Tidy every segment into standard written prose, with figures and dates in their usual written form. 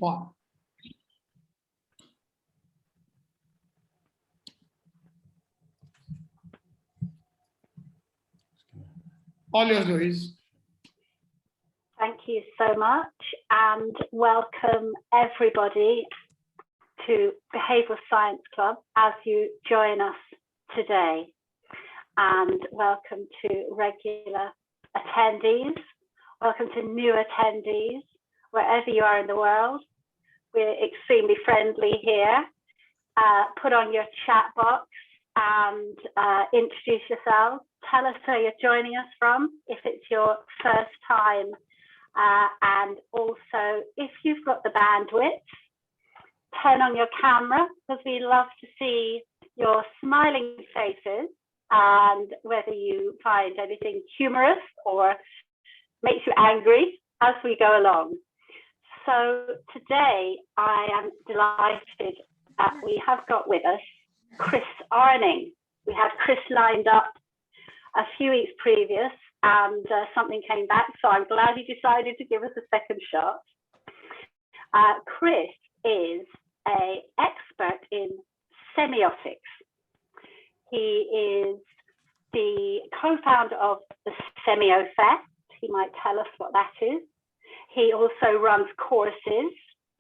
one. All yours, Louise. Thank you so much, and welcome everybody to Behavioural Science Club as you join us today. And welcome to regular attendees, welcome to new attendees, wherever you are in the world. We're extremely friendly here. Put on your chat box and introduce yourselves. Tell us where you're joining us from, if it's your first time. And also, if you've got the bandwidth, turn on your camera, because we love to see your smiling faces and whether you find anything humorous or makes you angry as we go along. So today I am delighted that we have got with us Chris Arning. We had Chris lined up a few weeks previous and something came back, so I'm glad he decided to give us a second shot. Chris is an expert in semiotics. He is the co-founder of the Semiofest. He might tell us what that is. He also runs courses,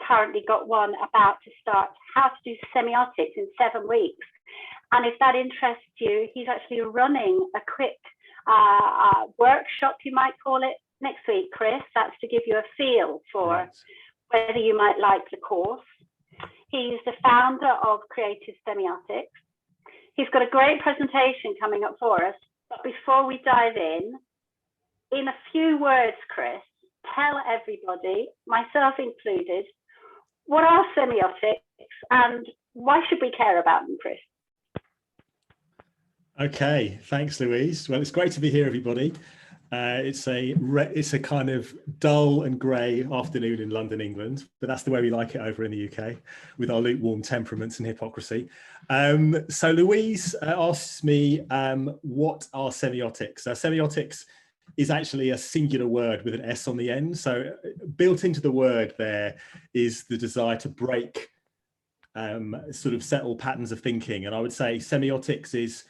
currently got one about to start, how to do semiotics in 7 weeks. And if that interests you, he's actually running a quick workshop, you might call it, next week, Chris. That's to give you a feel for whether you might like the course. He's the founder of Creative Semiotics. He's got a great presentation coming up for us. But before we dive in a few words, Chris, tell everybody, myself included, what are semiotics and why should we care about them, Chris? Okay, thanks, Louise. Well, it's great to be here, everybody. It's a kind of dull and grey afternoon in London, England, but that's the way we like it over in the UK with our lukewarm temperaments and hypocrisy. So Louise asks me, what are semiotics? Semiotics is actually a singular word with an S on the end. So built into the word there is the desire to break sort of settled patterns of thinking. And I would say semiotics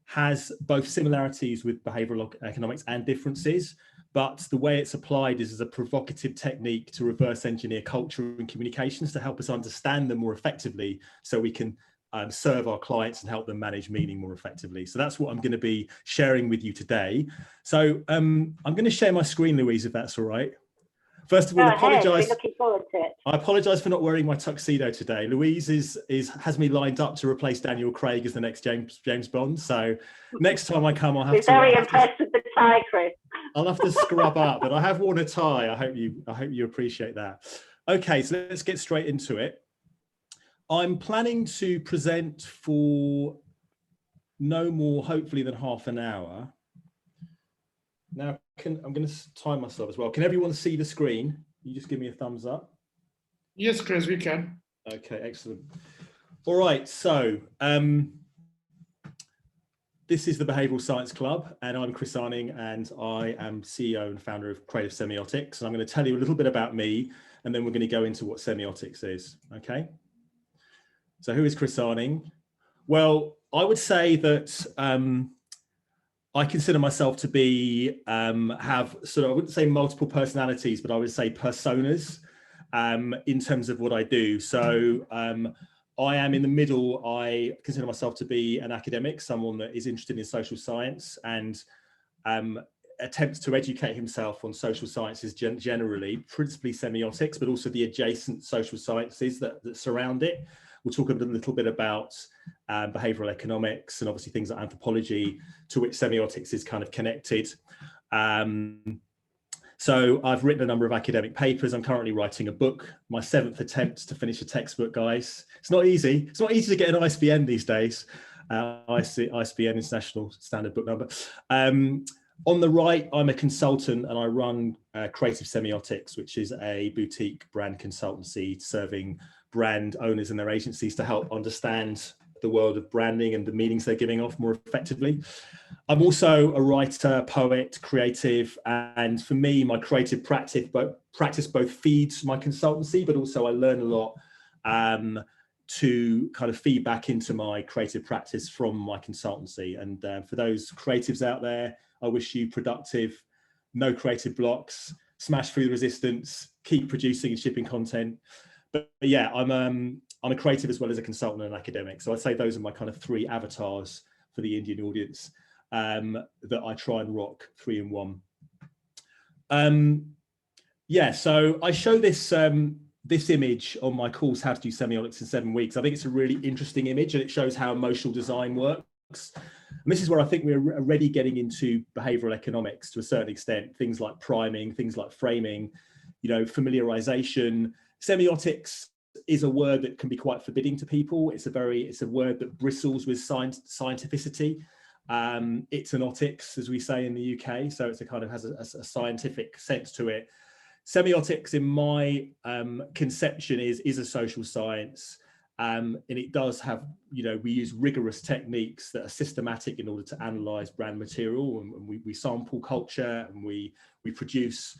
has both similarities with behavioral economics and differences, but the way it's applied is as a provocative technique to reverse engineer culture and communications to help us understand them more effectively so we can serve our clients and help them manage meaning more effectively. So that's what I'm going to be sharing with you today. So I'm going to share my screen, Louise, if that's all right. First of all, apologise. Looking forward to it. I apologise for not wearing my tuxedo today. Louise has me lined up to replace Daniel Craig as the next James Bond. So next time I come, I'll have to. Very impressed with the tie, Chris. I'll have to scrub up, but I have worn a tie. I hope you appreciate that. Okay, so let's get straight into it. I'm planning to present for no more, hopefully, than half an hour. Now, I'm going to time myself as well. Can everyone see the screen? You just give me a thumbs up. Yes, Chris, we can. Okay, excellent. All right, so this is the Behavioural Science Club, and I'm Chris Arning, and I am CEO and founder of Creative Semiotics. And I'm going to tell you a little bit about me, and then we're going to go into what semiotics is. Okay. So who is Chris Arning? Well, I would say that I consider myself to be, have sort of, I wouldn't say multiple personalities, but I would say personas in terms of what I do. So I am in the middle. I consider myself to be an academic, someone that is interested in social science and attempts to educate himself on social sciences generally, principally semiotics, but also the adjacent social sciences that surround it. We'll talk a little bit about behavioural economics and obviously things like anthropology, to which semiotics is kind of connected. So I've written a number of academic papers. I'm currently writing a book, my 7th attempt to finish a textbook, guys. It's not easy. It's not easy to get an ISBN these days. ISBN, International Standard Book Number. On the right, I'm a consultant and I run Creative Semiotics, which is a boutique brand consultancy serving brand owners and their agencies to help understand the world of branding and the meanings they're giving off more effectively. I'm also a writer, poet, creative, and for me, my creative practice both feeds my consultancy, but also I learn a lot to kind of feed back into my creative practice from my consultancy. And for those creatives out there, I wish you productive, no creative blocks, smash through the resistance, keep producing and shipping content. But yeah, I'm a creative as well as a consultant and an academic. So I'd say those are my kind of 3 avatars for the Indian audience that I try and rock 3 in 1. Yeah, so I show this this image on my course, How to Do Semiotics in 7 Weeks. I think it's a really interesting image and it shows how emotional design works. And this is where I think we're already getting into behavioral economics to a certain extent, things like priming, things like framing, you know, familiarization. Semiotics is a word that can be quite forbidding to people. It's a word that bristles with scientificity. It's an otics, as we say in the UK, so it's a kind of has a scientific sense to it. Semiotics, in my conception, is a social science, and it does have, you know, we use rigorous techniques that are systematic in order to analyze brand material, and we sample culture, and we produce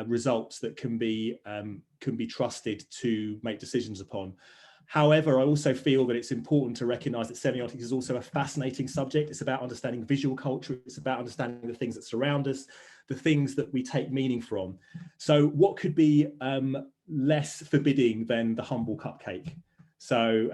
results that can be trusted to make decisions upon. However, I also feel that it's important to recognize that semiotics is also a fascinating subject. It's about understanding visual culture. It's about understanding the things that surround us, the things that we take meaning from. So what could be less forbidding than the humble cupcake? So,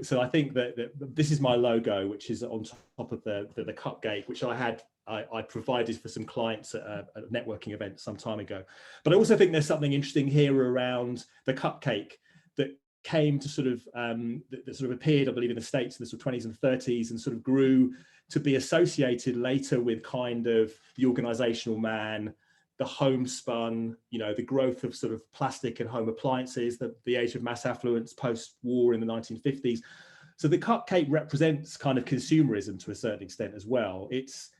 so I think that this is my logo, which is on top of the cupcake, which I provided for some clients at a networking event some time ago. But I also think there's something interesting here around the cupcake that came to sort of that sort of appeared, I believe, in the States in the sort of 20s and 30s, and sort of grew to be associated later with kind of the organizational man, the homespun, you know, the growth of sort of plastic and home appliances, the age of mass affluence post-war in the 1950s. So the cupcake represents kind of consumerism to a certain extent as well. It's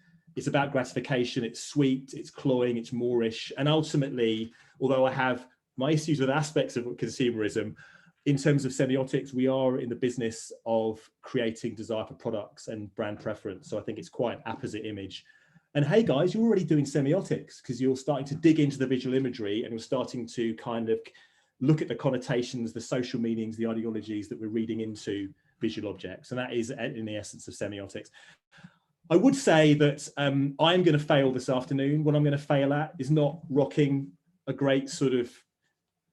about gratification, it's sweet, it's cloying, it's Moorish. And ultimately, although I have my issues with aspects of consumerism, in terms of semiotics, we are in the business of creating desire for products and brand preference. So I think it's quite an apposite image. And hey guys, you're already doing semiotics because you're starting to dig into the visual imagery and you're starting to kind of look at the connotations, the social meanings, the ideologies that we're reading into visual objects. And that is in the essence of semiotics. I would say that I'm going to fail this afternoon. What I'm going to fail at is not rocking a great sort of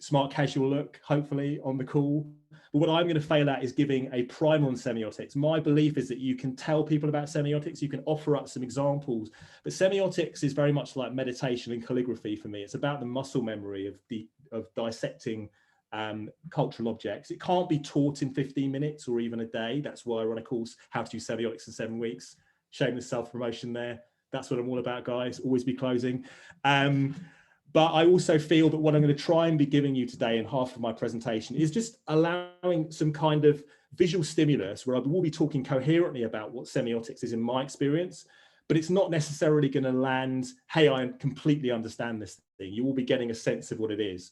smart casual look, hopefully, on the call. But what I'm going to fail at is giving a primer on semiotics. My belief is that you can tell people about semiotics, you can offer up some examples, but semiotics is very much like meditation and calligraphy for me. It's about the muscle memory of dissecting cultural objects. It can't be taught in 15 minutes or even a day. That's why I run a course, How to Do Semiotics in 7 Weeks. Shameless self-promotion there. That's what I'm all about, guys. Always be closing. But I also feel that what I'm going to try and be giving you today in half of my presentation is just allowing some kind of visual stimulus where I will be talking coherently about what semiotics is in my experience, but it's not necessarily going to land, hey, I completely understand this thing. You will be getting a sense of what it is.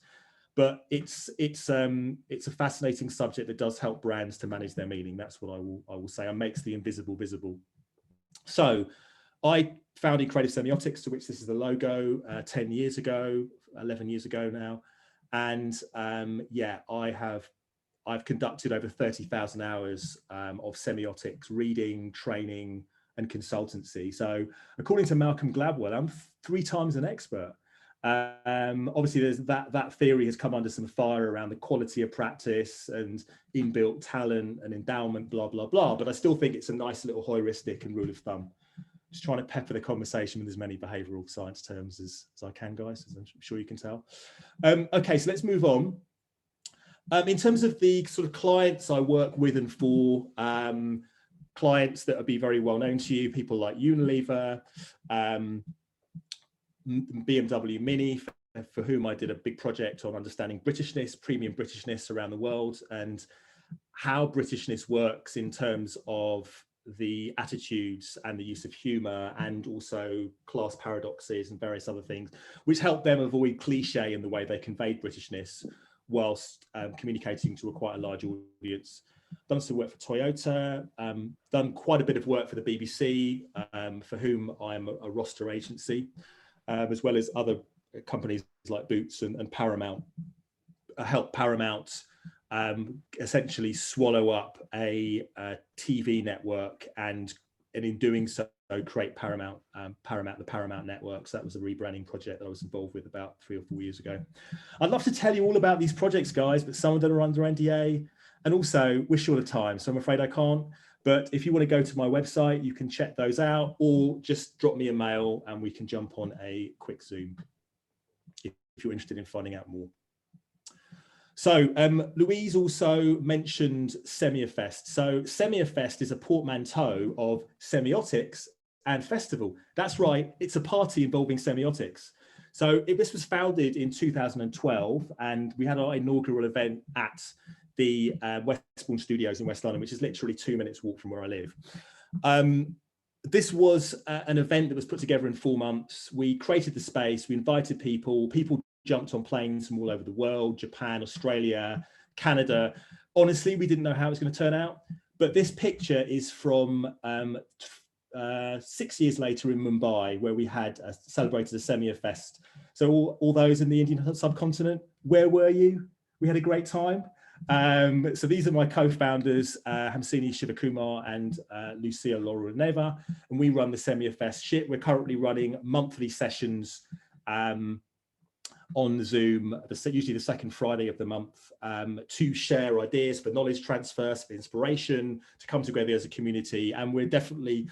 But it's a fascinating subject that does help brands to manage their meaning. That's what I will say, and makes the invisible visible. So I founded Creative Semiotics, to which this is the logo, 10 years ago, 11 years ago now. And yeah, I've conducted over 30,000 hours of semiotics reading, training, and consultancy. So according to Malcolm Gladwell, I'm 3 times an expert. Obviously, there's that theory has come under some fire around the quality of practice and inbuilt talent and endowment, blah, blah, blah. But I still think it's a nice little heuristic and rule of thumb. Just trying to pepper the conversation with as many behavioural science terms as I can, guys, as I'm sure you can tell. Okay, so let's move on. In terms of the sort of clients I work with and for, clients that will be very well known to you, people like Unilever, BMW Mini, for whom I did a big project on understanding Britishness, premium Britishness around the world, and how Britishness works in terms of the attitudes and the use of humor and also class paradoxes and various other things, which help them avoid cliche in the way they conveyed Britishness whilst communicating to quite a large audience. done some work for Toyota, done quite a bit of work for the BBC, for whom I'm a roster agency, as well as other companies like Boots and Paramount. Help Paramount essentially swallow up a TV network, and in doing so create Paramount, the Paramount Network. So that was a rebranding project that I was involved with about 3 or 4 years ago. I'd love to tell you all about these projects, guys, but some of them are under NDA, and also we're short of time, so I'm afraid I can't. But if you want to go to my website, you can check those out, or just drop me a mail and we can jump on a quick Zoom if you're interested in finding out more. So Louise also mentioned Semiofest. So Semiofest is a portmanteau of semiotics and festival. That's right, it's a party involving semiotics. So this was founded in 2012, and we had our inaugural event at the Westbourne Studios in West London, which is literally 2 minutes walk from where I live. This was an event that was put together in 4 months. We created the space, we invited people jumped on planes from all over the world, Japan, Australia, Canada. Honestly, we didn't know how it was going to turn out, but this picture is from 6 years later in Mumbai, where we had celebrated a Semiofest. So all those in the Indian subcontinent, where were you? We had a great time. So these are my co-founders, Hamsini Shivakumar and Lucia Laura Neva, and we run the Semiofest ship. We're currently running monthly sessions on Zoom, usually the second Friday of the month, to share ideas for knowledge transfer, for inspiration, to come together as a community. And we're definitely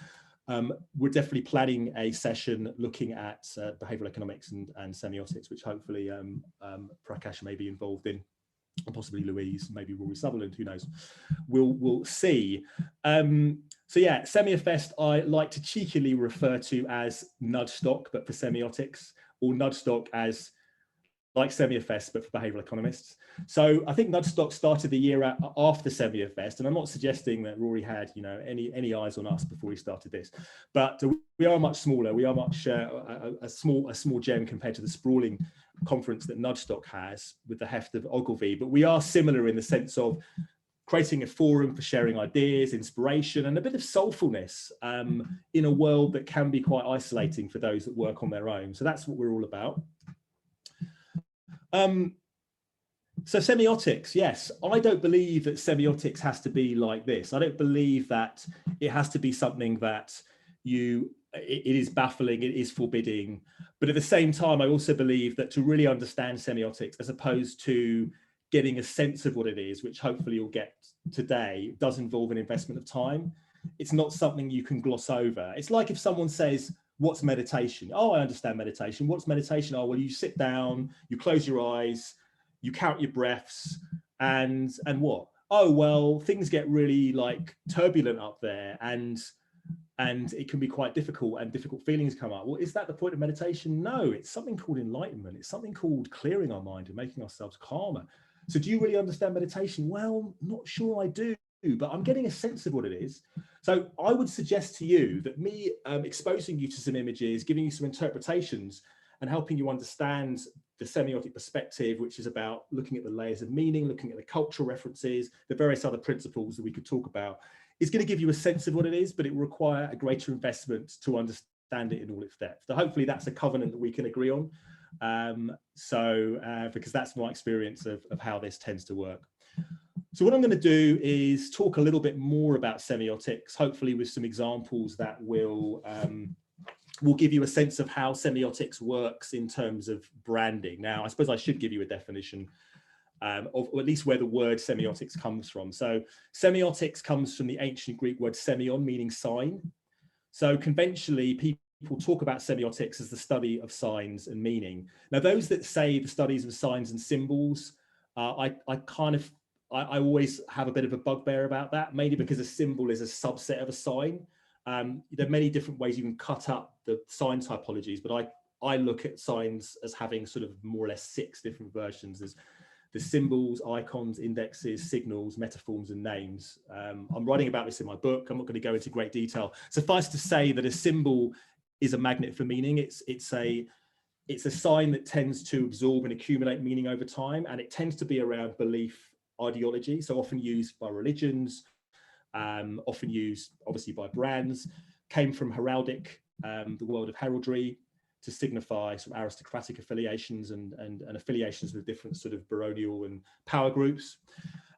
planning a session looking at behavioral economics and semiotics, which hopefully Prakash may be involved in, and possibly Louise, maybe Rory Sutherland, who knows? We'll see. So yeah, Semiofest I like to cheekily refer to as Nudstock, but for semiotics, or Nudstock as like Semiofest, but for behavioral economists. So I think Nudstock started the year after Semiofest, and I'm not suggesting that Rory had, you know, any eyes on us before he started this, but we are much smaller. We are much a small gem compared to the sprawling conference that Nudstock has with the heft of Ogilvy. But we are similar in the sense of creating a forum for sharing ideas, inspiration, and a bit of soulfulness in a world that can be quite isolating for those that work on their own. So that's what we're all about. So semiotics, yes, I don't believe that semiotics has to be like this. I don't believe that it has to be something that it is baffling, it is forbidding. But at the same time, I also believe that to really understand semiotics, as opposed to getting a sense of what it is, which hopefully you'll get today, does involve an investment of time. It's not something you can gloss over. It's like if someone says, what's meditation? Oh, I understand meditation. What's meditation? Oh, well, you sit down, you close your eyes, you count your breaths, and what? Oh, well, things get really like turbulent up there, and it can be quite difficult, and difficult feelings come up. Well, is that the point of meditation? No, it's something called enlightenment. It's something called clearing our mind and making ourselves calmer. So do you really understand meditation? Well, not sure I do, but I'm getting a sense of what it is. So I would suggest to you that me exposing you to some images, giving you some interpretations, and helping you understand the semiotic perspective, which is about looking at the layers of meaning, looking at the cultural references, the various other principles that we could talk about, is going to give you a sense of what it is, but it will require a greater investment to understand it in all its depth. So hopefully that's a covenant that we can agree on. Because that's my experience of how this tends to work. So what I'm going to do is talk a little bit more about semiotics, hopefully with some examples that will give you a sense of how semiotics works in terms of branding. Now, I suppose I should give you a definition of, or at least where the word semiotics comes from. So semiotics comes from the ancient Greek word semion, meaning sign. So conventionally, people talk about semiotics as the study of signs and meaning. Now, those that say the studies of signs and symbols, I always have a bit of a bugbear about that, mainly because a symbol is a subset of a sign. There are many different ways you can cut up the sign typologies, but I look at signs as having sort of more or less 6 different versions. There's the symbols, icons, indexes, signals, metaforms, and names. I'm writing about this in my book. I'm not going to go into great detail. Suffice to say that a symbol is a magnet for meaning. It's a sign that tends to absorb and accumulate meaning over time, and it tends to be around belief ideology, so often used by religions, often used obviously by brands, came from heraldic, the world of heraldry, to signify some aristocratic affiliations and affiliations with different sort of baronial and power groups.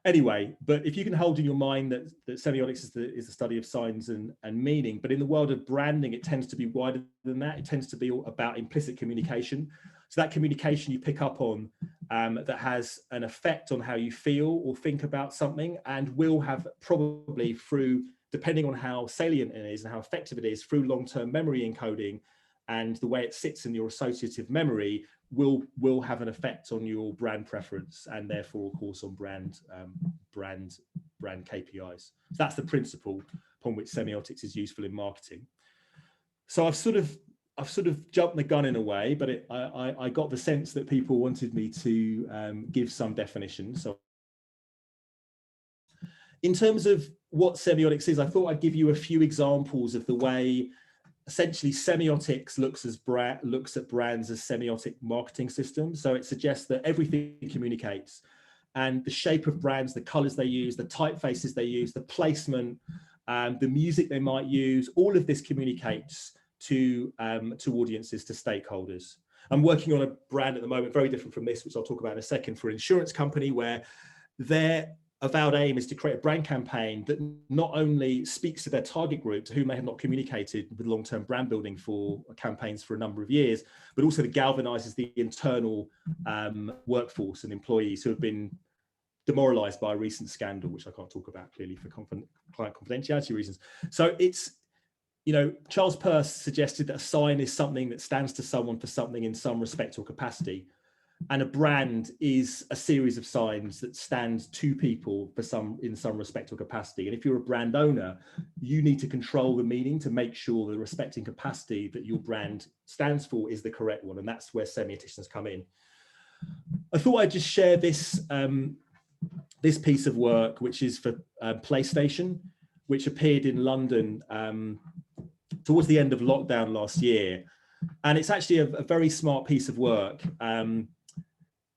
Anyway, but if you can hold in your mind that semiotics is the study of signs and meaning, but in the world of branding, it tends to be wider than that. It tends to be about implicit communication. So that communication you pick up on that has an effect on how you feel or think about something, and will have probably through, depending on how salient it is and how effective it is, through long-term memory encoding and the way it sits in your associative memory, will have an effect on your brand preference, and therefore, of course, on brand KPIs. So that's the principle upon which semiotics is useful in marketing. So I've sort of jumped the gun in a way, but I got the sense that people wanted me to give some definition. So in terms of what semiotics is, I thought I'd give you a few examples of the way essentially semiotics looks at brands as semiotic marketing systems. So it suggests that everything communicates, and the shape of brands, the colors they use, the typefaces they use, the placement, the music they might use, all of this communicates to audiences, to stakeholders. I'm working on a brand at the moment, very different from this, which I'll talk about in a second, for an insurance company, where their avowed aim is to create a brand campaign that not only speaks to their target group, to whom they have not communicated with long-term brand building for campaigns for a number of years, but also that galvanizes the internal workforce and employees who have been demoralized by a recent scandal, which I can't talk about clearly for client confidentiality reasons. So it's, you know, Charles Peirce suggested that a sign is something that stands to someone for something in some respect or capacity. And a brand is a series of signs that stand to people for in some respect or capacity. And if you're a brand owner, you need to control the meaning to make sure the respect and capacity that your brand stands for is the correct one. And that's where semioticians come in. I thought I'd just share this, this piece of work, which is for PlayStation, which appeared in London towards the end of lockdown last year. And it's actually a very smart piece of work.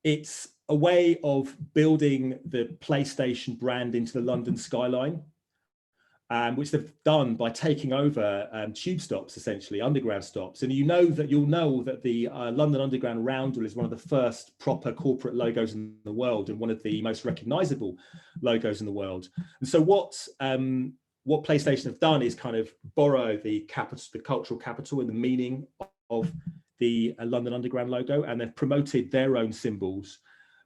It's a way of building the PlayStation brand into the London skyline, which they've done by taking over tube stops, essentially underground stops. And you'll know that the London Underground roundel is one of the first proper corporate logos in the world, and one of the most recognizable logos in the world. And so what PlayStation have done is kind of borrow the cultural capital and the meaning of the London Underground logo, and they've promoted their own symbols,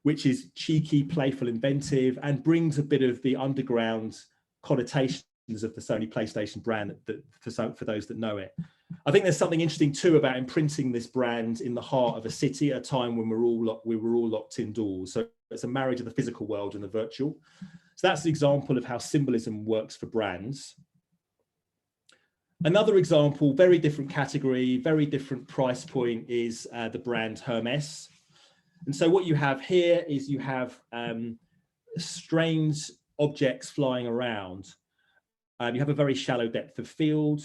which is cheeky, playful, inventive, and brings a bit of the underground connotations of the Sony PlayStation brand for those that know it. I think there's something interesting too about imprinting this brand in the heart of a city at a time when we were all locked indoors. So it's a marriage of the physical world and the virtual. So that's the example of how symbolism works for brands. Another example, very different category, very different price point, is the brand Hermes. And so what you have here is you have strange objects flying around. You have a very shallow depth of field.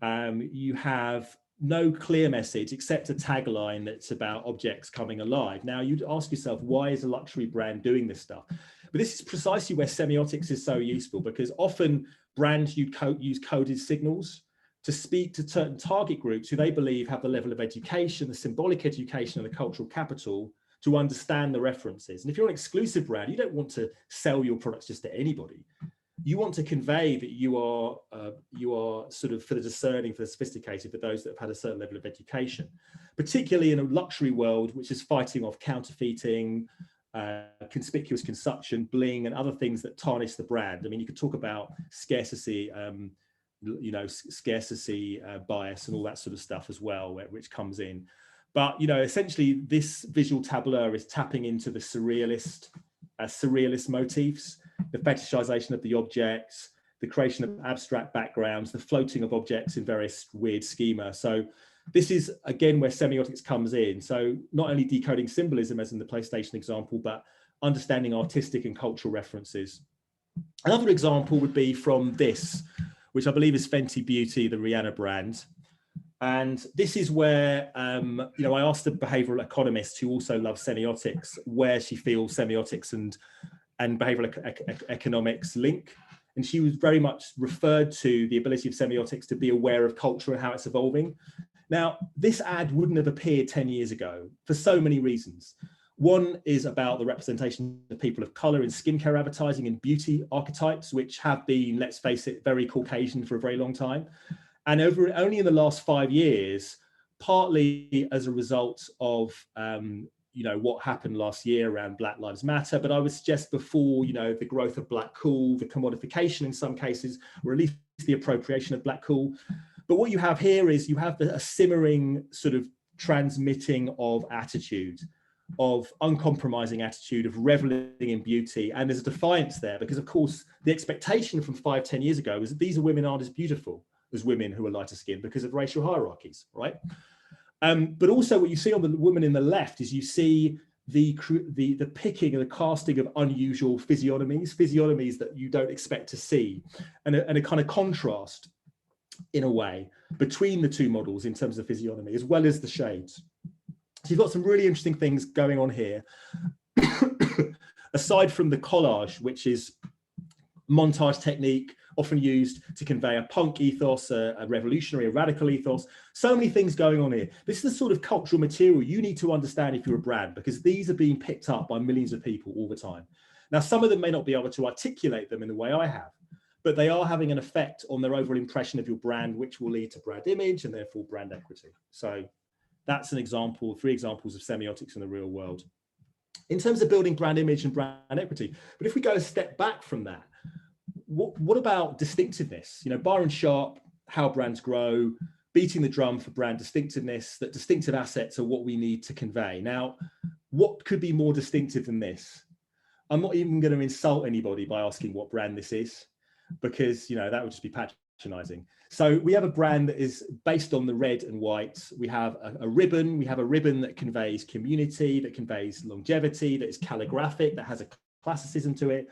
You have no clear message except a tagline that's about objects coming alive. Now you'd ask yourself, why is a luxury brand doing this stuff? But this is precisely where semiotics is so useful, because often brands use coded signals to speak to certain target groups who they believe have the level of education, the symbolic education, and the cultural capital to understand the references. And if you're an exclusive brand, you don't want to sell your products just to anybody. You want to convey that you are sort of for the discerning, for the sophisticated, for those that have had a certain level of education, particularly in a luxury world, which is fighting off counterfeiting, conspicuous consumption, bling, and other things that tarnish the brand. I mean, you could talk about scarcity, bias and all that sort of stuff as well, which comes in. But, you know, essentially this visual tableau is tapping into the surrealist motifs, the fetishization of the objects, the creation of abstract backgrounds, the floating of objects in various weird schema. So this is, again, where semiotics comes in. So not only decoding symbolism, as in the PlayStation example, but understanding artistic and cultural references. Another example would be from this, which I believe is Fenty Beauty, the Rihanna brand. And this is where, you know, I asked a behavioral economist who also loves semiotics, where she feels semiotics and and behavioral economics link. And she was very much referred to the ability of semiotics to be aware of culture and how it's evolving. Now, this ad wouldn't have appeared 10 years ago for so many reasons. One is about the representation of people of color in skincare advertising and beauty archetypes, which have been, let's face it, very Caucasian for a very long time. And only in the last 5 years, partly as a result of what happened last year around Black Lives Matter, but I would suggest before, the growth of Black cool, the commodification in some cases, or at least the appropriation of Black cool. But what you have here is you have a simmering sort of transmitting of attitude, of uncompromising attitude, of reveling in beauty. And there's a defiance there because, of course, the expectation from 5-10 years ago was that these women aren't as beautiful as women who are lighter skinned because of racial hierarchies, right? But also what you see on the woman in the left is you see the picking and the casting of unusual physiognomies that you don't expect to see, and a kind of contrast in a way between the two models in terms of physiognomy as well as the shades. So you've got some really interesting things going on here. Aside from the collage, which is montage technique, often used to convey a punk ethos, a revolutionary, a radical ethos. So many things going on here. This is the sort of cultural material you need to understand if you're a brand, because these are being picked up by millions of people all the time. Now, some of them may not be able to articulate them in the way I have, but they are having an effect on their overall impression of your brand, which will lead to brand image and therefore brand equity. So that's an example, 3 examples of semiotics in the real world. In terms of building brand image and brand equity, but if we go a step back from that, what about distinctiveness? Byron Sharp, How Brands Grow, beating the drum for brand distinctiveness, that distinctive assets are what we need to convey. Now, what could be more distinctive than this? I'm not even going to insult anybody by asking what brand this is, because that would just be patronizing. So we have a brand that is based on the red and white. We have a ribbon. We have a ribbon that conveys community, that conveys longevity, that is calligraphic, that has a classicism to it.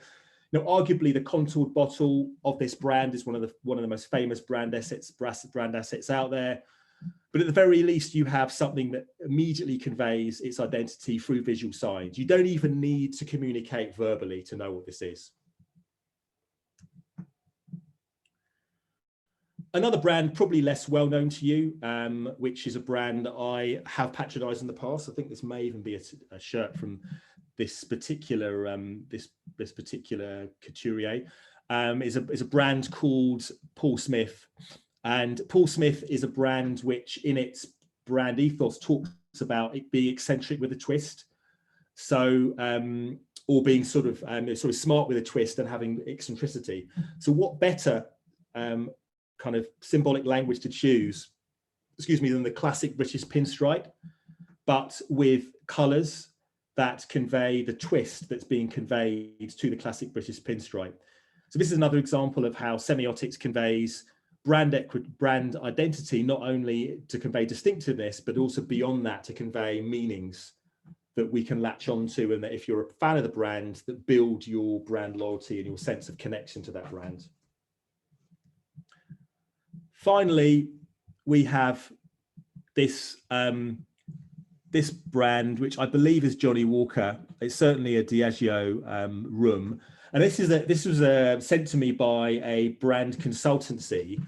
Arguably the contoured bottle of this brand is one of the most famous brand assets out there. But at the very least, you have something that immediately conveys its identity through visual signs. You don't even need to communicate verbally to know what this is. Another brand, probably less well known to you, which is a brand that I have patronized in the past. I think this may even be a shirt from this particular this particular couturier, is a brand called Paul Smith. And Paul Smith is a brand which in its brand ethos talks about it being eccentric with a twist. So, or being sort of smart with a twist and having eccentricity. So what better kind of symbolic language to choose, than the classic British pinstripe, but with colours that convey the twist that's being conveyed to the classic British pinstripe. So this is another example of how semiotics conveys brand identity, not only to convey distinctiveness, but also beyond that to convey meanings that we can latch onto, and that if you're a fan of the brand, that build your brand loyalty and your sense of connection to that brand. Finally, we have this this brand, which I believe is Johnny Walker. It's certainly a Diageo room, and this was sent to me by a brand consultancy,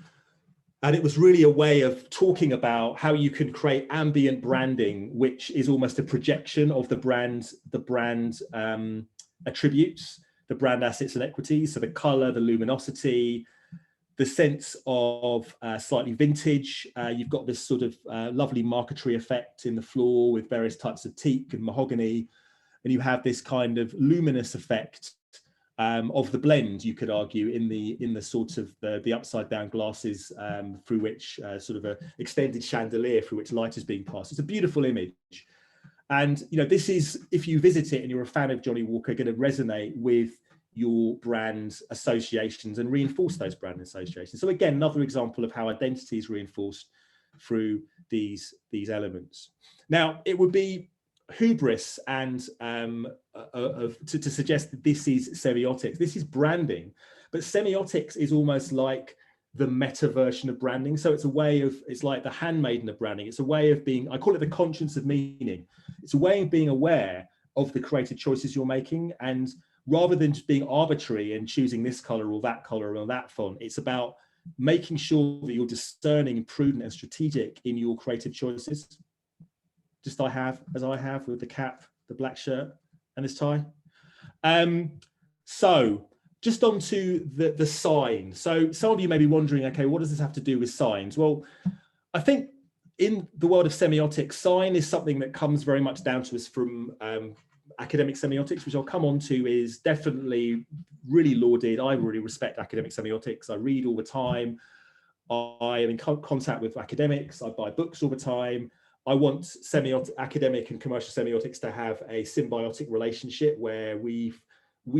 and it was really a way of talking about how you can create ambient branding, which is almost a projection of the brand attributes, the brand assets and equities. So the color, the luminosity, the sense of slightly vintage. You've got this sort of lovely marquetry effect in the floor with various types of teak and mahogany. And you have this kind of luminous effect of the blend, you could argue, in the sort of the upside down glasses through which sort of a extended chandelier through which light is being passed. It's a beautiful image. And this is, if you visit it and you're a fan of Johnny Walker, going to resonate with your brand associations and reinforce those brand associations. So again, another example of how identity is reinforced through these elements. Now, it would be hubris and to suggest that this is semiotics. This is branding, but semiotics is almost like the meta version of branding. So it's a way of, it's like the handmaiden of branding. It's a way of being, I call it the conscience of meaning. It's a way of being aware of the creative choices you're making. And rather than just being arbitrary and choosing this color or that font. It's about making sure that you're discerning, prudent and strategic in your creative choices. Just as I have with the cap, the black shirt and this tie. So just on to the sign. So some of you may be wondering, okay, what does this have to do with signs? Well, I think in the world of semiotics, sign is something that comes very much down to us from academic semiotics, which I'll come on to, is definitely really lauded. I really respect academic semiotics. I read all the time. I am in contact with academics. I buy books all the time. I want academic and commercial semiotics to have a symbiotic relationship where we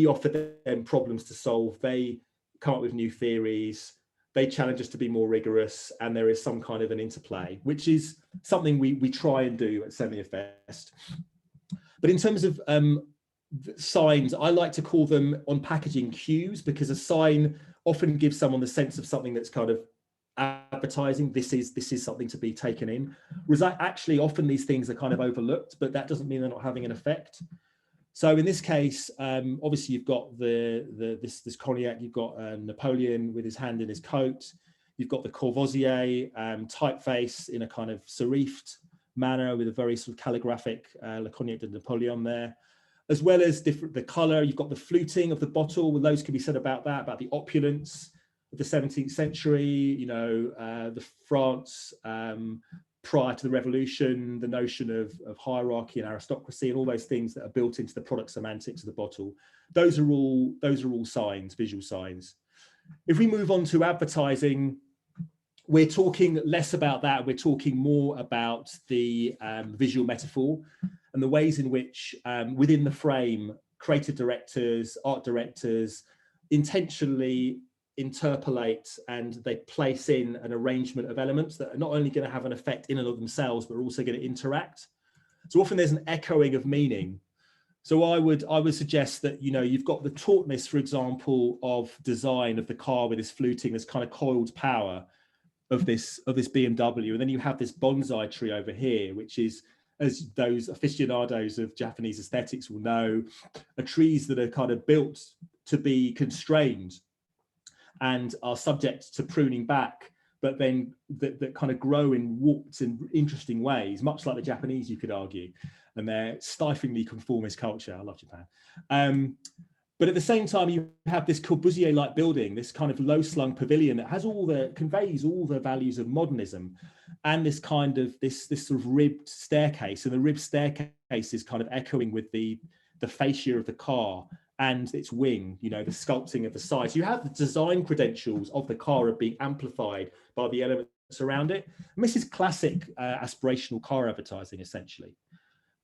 offer them problems to solve. They come up with new theories. They challenge us to be more rigorous, and there is some kind of an interplay, which is something we try and do at Semiofest. But in terms of signs, I like to call them on packaging cues, because a sign often gives someone the sense of something that's kind of advertising. This is something to be taken in. Whereas actually often these things are kind of overlooked, but that doesn't mean they're not having an effect. So in this case, obviously you've got this cognac, you've got Napoleon with his hand in his coat, you've got the Courvoisier typeface in a kind of serifed manner with a very sort of calligraphic Le Cognac de Napoleon there, as well as the color. You've got the fluting of the bottle. Well, those can be said about that, about the opulence of the 17th century, you know, the France prior to the revolution, the notion of hierarchy and aristocracy and all those things that are built into the product semantics of the bottle. Those are all signs, visual signs. If we move on to advertising, we're talking less about that. We're talking more about the visual metaphor and the ways in which within the frame, creative directors, art directors intentionally interpolate and they place in an arrangement of elements that are not only going to have an effect in and of themselves, but are also going to interact. So often there's an echoing of meaning. So I would suggest that, you know, you've got the tautness, for example, of design of the car with this fluting, this kind of coiled power of this BMW, and then you have this bonsai tree over here, which is, as those aficionados of Japanese aesthetics will know, are trees that are kind of built to be constrained and are subject to pruning back, but then that kind of grow in warped and interesting ways, much like the Japanese, you could argue, and their stiflingly conformist culture. I love Japan. But at the same time, you have this Corbusier-like building, this kind of low-slung pavilion that has conveys all the values of modernism, and this kind of this sort of ribbed staircase, and the ribbed staircase is kind of echoing with the fascia of the car and its wing, you know, the sculpting of the sides. You have the design credentials of the car are being amplified by the elements around it. And this is classic aspirational car advertising, essentially,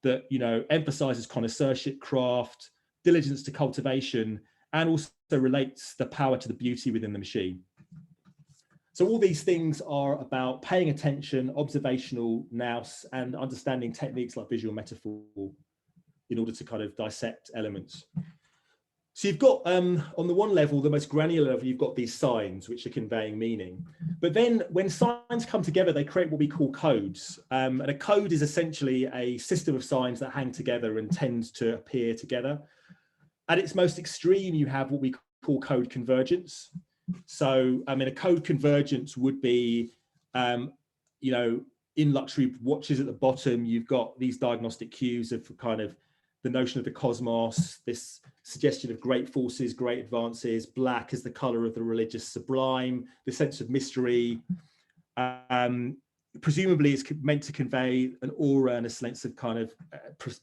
that, you know, emphasizes connoisseurship, craft, diligence to cultivation, and also relates the power to the beauty within the machine. So all these things are about paying attention, observational nous, and understanding techniques like visual metaphor in order to kind of dissect elements. So you've got, on the one level, the most granular level, you've got these signs which are conveying meaning. But then when signs come together, they create what we call codes. And a code is essentially a system of signs that hang together and tend to appear together. At its most extreme, you have what we call code convergence. So, I mean, a code convergence would be, you know, in luxury watches at the bottom, you've got these diagnostic cues of kind of the notion of the cosmos, this suggestion of great forces, great advances, black as the color of the religious sublime, the sense of mystery. Presumably it's meant to convey an aura and a sense of kind of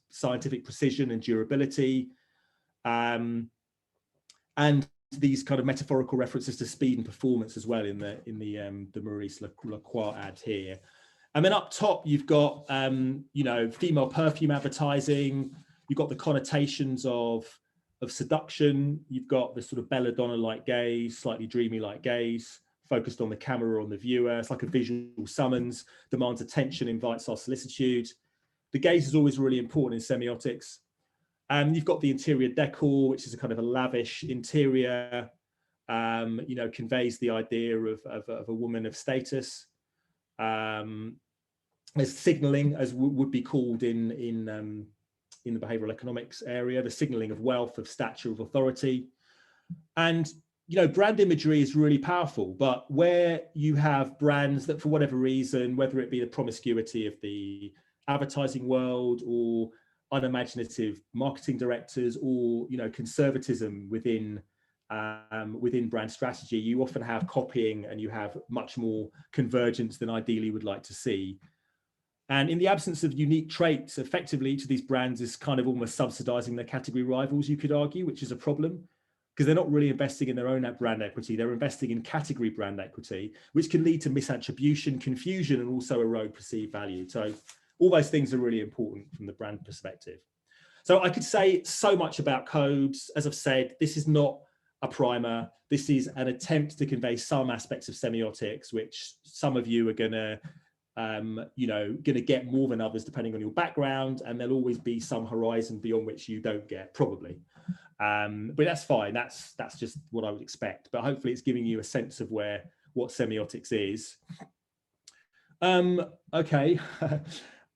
scientific precision and durability. And these kind of metaphorical references to speed and performance as well in the Maurice Lacroix ad here. And then up top, you've got, you know, female perfume advertising. You've got the connotations of seduction. You've got the sort of belladonna-like gaze, slightly dreamy-like gaze, focused on the camera or on the viewer. It's like a visual summons, demands attention, invites our solicitude. The gaze is always really important in semiotics. And you've got the interior decor, which is a kind of a lavish interior, you know, conveys the idea of a woman of status. As signaling, as would be called in in the behavioral economics area, the signaling of wealth, of stature, of authority. And, you know, brand imagery is really powerful, but where you have brands that for whatever reason, whether it be the promiscuity of the advertising world or unimaginative marketing directors or, you know, conservatism within brand strategy, you often have copying and you have much more convergence than ideally would like to see. And in the absence of unique traits, effectively each of these brands is kind of almost subsidizing their category rivals, you could argue, which is a problem because they're not really investing in their own brand equity. They're investing in category brand equity, which can lead to misattribution, confusion, and also erode perceived value. So all those things are really important from the brand perspective. So I could say so much about codes. As I've said, this is not a primer. This is an attempt to convey some aspects of semiotics, which some of you are going to get more than others depending on your background, and there'll always be some horizon beyond which you don't get, probably. But that's fine. That's just what I would expect. But hopefully, it's giving you a sense of what semiotics is. Okay.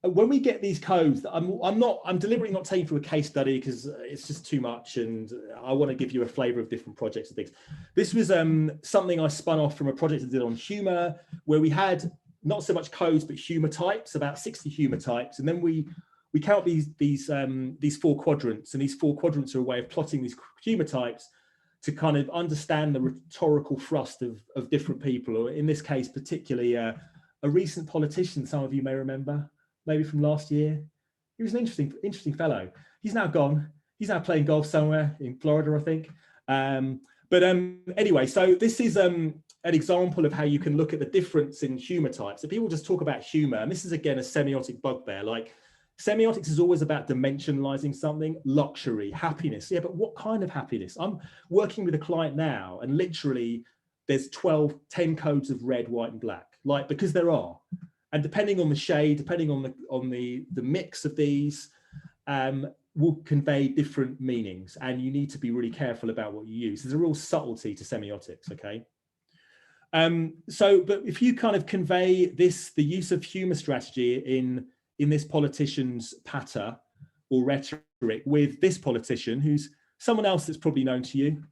When we get these codes, I'm deliberately not taking through a case study because it's just too much, and I want to give you a flavour of different projects and things. This was something I spun off from a project I did on humour, where we had not so much codes but humour types, about 60 humour types, and then we count these 4 quadrants, and these 4 quadrants are a way of plotting these humour types to kind of understand the rhetorical thrust of different people, or in this case particularly a recent politician some of you may remember, maybe from last year. He was an interesting fellow. He's now gone. He's now playing golf somewhere in Florida, I think. Anyway, so this is an example of how you can look at the difference in humour types. So people just talk about humour, and this is again a semiotic bugbear. Like, semiotics is always about dimensionalizing something, luxury, happiness. Yeah, but what kind of happiness? I'm working with a client now, and literally there's 10 codes of red, white, and black, like, because there are. And depending on the shade, depending on the mix of these, will convey different meanings, and you need to be really careful about what you use. There's a real subtlety to semiotics, okay? But if you kind of convey the use of humour strategy in this politician's patter or rhetoric with this politician, who's someone else that's probably known to you.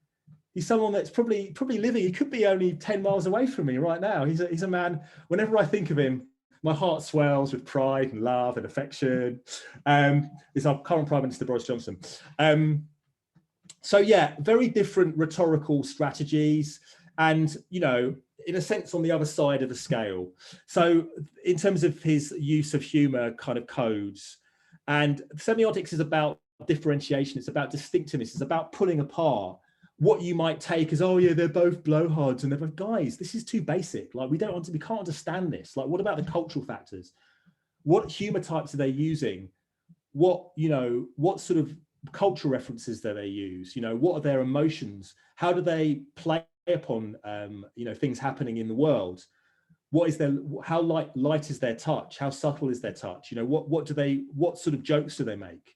He's someone that's probably living, he could be only 10 miles away from me right now. He's a man, whenever I think of him, my heart swells with pride and love and affection. It's our current Prime Minister, Boris Johnson. So yeah, very different rhetorical strategies, and, you know, in a sense on the other side of the scale. So in terms of his use of humour kind of codes, and semiotics is about differentiation, it's about distinctiveness, it's about pulling apart what you might take as, oh yeah, they're both blowhards, and they're both, guys, this is too basic. Like, we can't understand this. Like, what about the cultural factors? What humour types are they using? What sort of cultural references do they use? You know, what are their emotions? How do they play upon things happening in the world? How light is their touch? How subtle is their touch? You know, what sort of jokes do they make?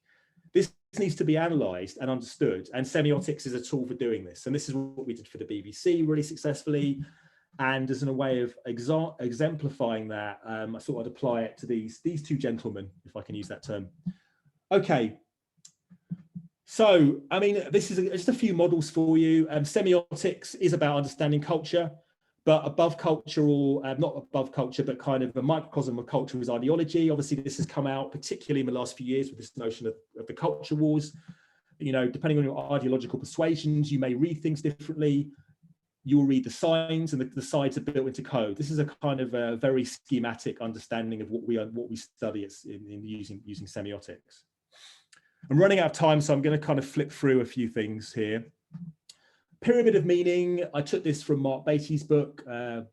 This needs to be analysed and understood, and semiotics is a tool for doing this. And this is what we did for the BBC really successfully. And as a way of exemplifying that, I thought I'd apply it to these 2 gentlemen, if I can use that term. Okay. So, I mean, this is just a few models for you. Semiotics is about understanding culture, but above culture, or not above culture, but kind of a microcosm of culture is ideology. Obviously, this has come out particularly in the last few years with this notion of the culture wars. You know, depending on your ideological persuasions, you may read things differently. You will read the signs, and the signs are built into code. This is a kind of a very schematic understanding of what we study in using semiotics. I'm running out of time, so I'm going to kind of flip through a few things here. Pyramid of meaning, I took this from Mark Beatty's book,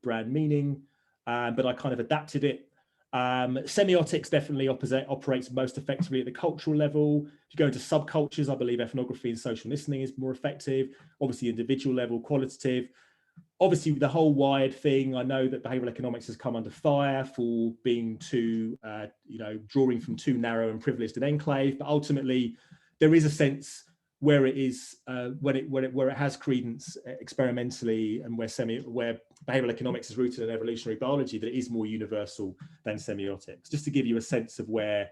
Brand Meaning, but I kind of adapted it. Semiotics definitely operates most effectively at the cultural level. If you go into subcultures, I believe ethnography and social listening is more effective. Obviously, individual level, qualitative. Obviously, the whole wired thing, I know that behavioural economics has come under fire for being too, drawing from too narrow and privileged an enclave. But ultimately, there is a sense where it is, where it has credence experimentally, and where behavioural economics is rooted in evolutionary biology, that it is more universal than semiotics. Just to give you a sense of where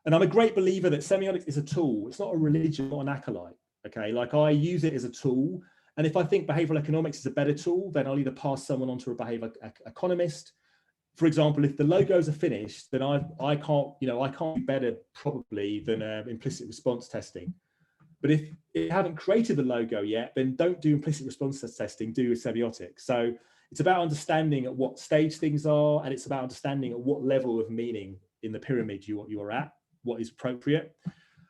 And I'm a great believer that semiotics is a tool. It's not a religion, not an acolyte. Okay, like I use it as a tool. And if I think behavioral economics is a better tool, then I'll either pass someone on to a behavioral economist. For example, if the logos are finished, then I can't do better probably than implicit response testing. But if you haven't created the logo yet, then don't do implicit response testing, do semiotics. So it's about understanding at what stage things are, and it's about understanding at what level of meaning in the pyramid you are at, what is appropriate.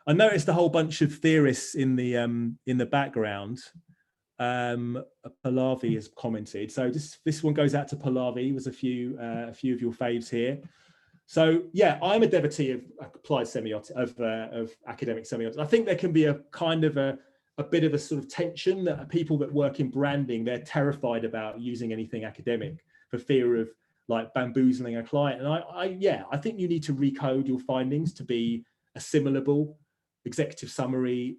I noticed a whole bunch of theorists in the background. Pallavi has commented. So this one goes out to Pallavi. There's a few of your faves here. So yeah, I'm a devotee of applied semiotics, of academic semiotics. I think there can be a kind of a bit of a sort of tension that people that work in branding, they're terrified about using anything academic for fear of like bamboozling a client. And I think you need to recode your findings to be assimilable, executive summary,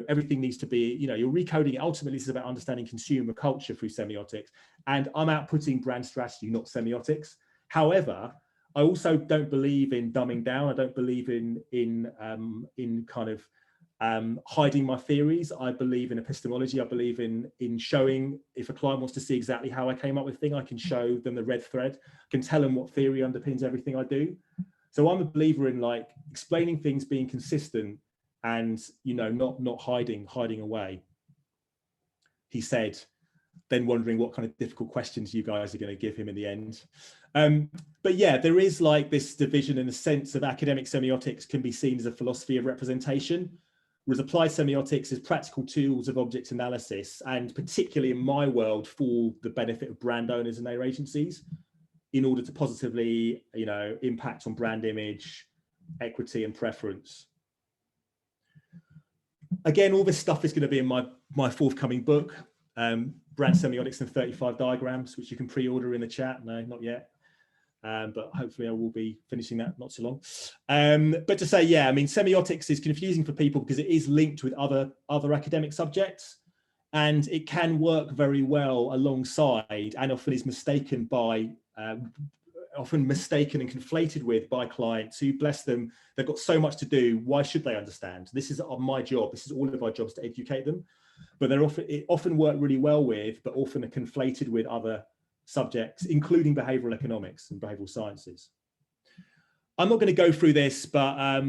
everything needs to be, you're recoding it. Ultimately, this is about understanding consumer culture through semiotics. And I'm outputting brand strategy, not semiotics. However, I also don't believe in dumbing down. I don't believe in kind of hiding my theories. I believe in epistemology. I believe in showing, if a client wants to see exactly how I came up with a thing, I can show them the red thread. I can tell them what theory underpins everything I do. So I'm a believer in like explaining things, being consistent, and not hiding away. He said, then wondering what kind of difficult questions you guys are going to give him in the end. But yeah, there is like this division in the sense of academic semiotics can be seen as a philosophy of representation, whereas applied semiotics is practical tools of object analysis, and particularly in my world for the benefit of brand owners and their agencies, in order to positively impact on brand image, equity and preference. Again, all this stuff is going to be in my forthcoming book, Brand Semiotics and 35 Diagrams, which you can pre-order in the chat. No, not yet. But hopefully I will be finishing that not so long. But to say, yeah, I mean, semiotics is confusing for people because it is linked with other academic subjects, and it can work very well alongside, and often is mistaken by often mistaken and conflated with by clients who, bless them, they've got so much to do. Why should they understand? This is my job. This is all of our jobs to educate them. But it often work really well with, but often are conflated with other subjects, including behavioral economics and behavioral sciences. I'm not going to go through this, but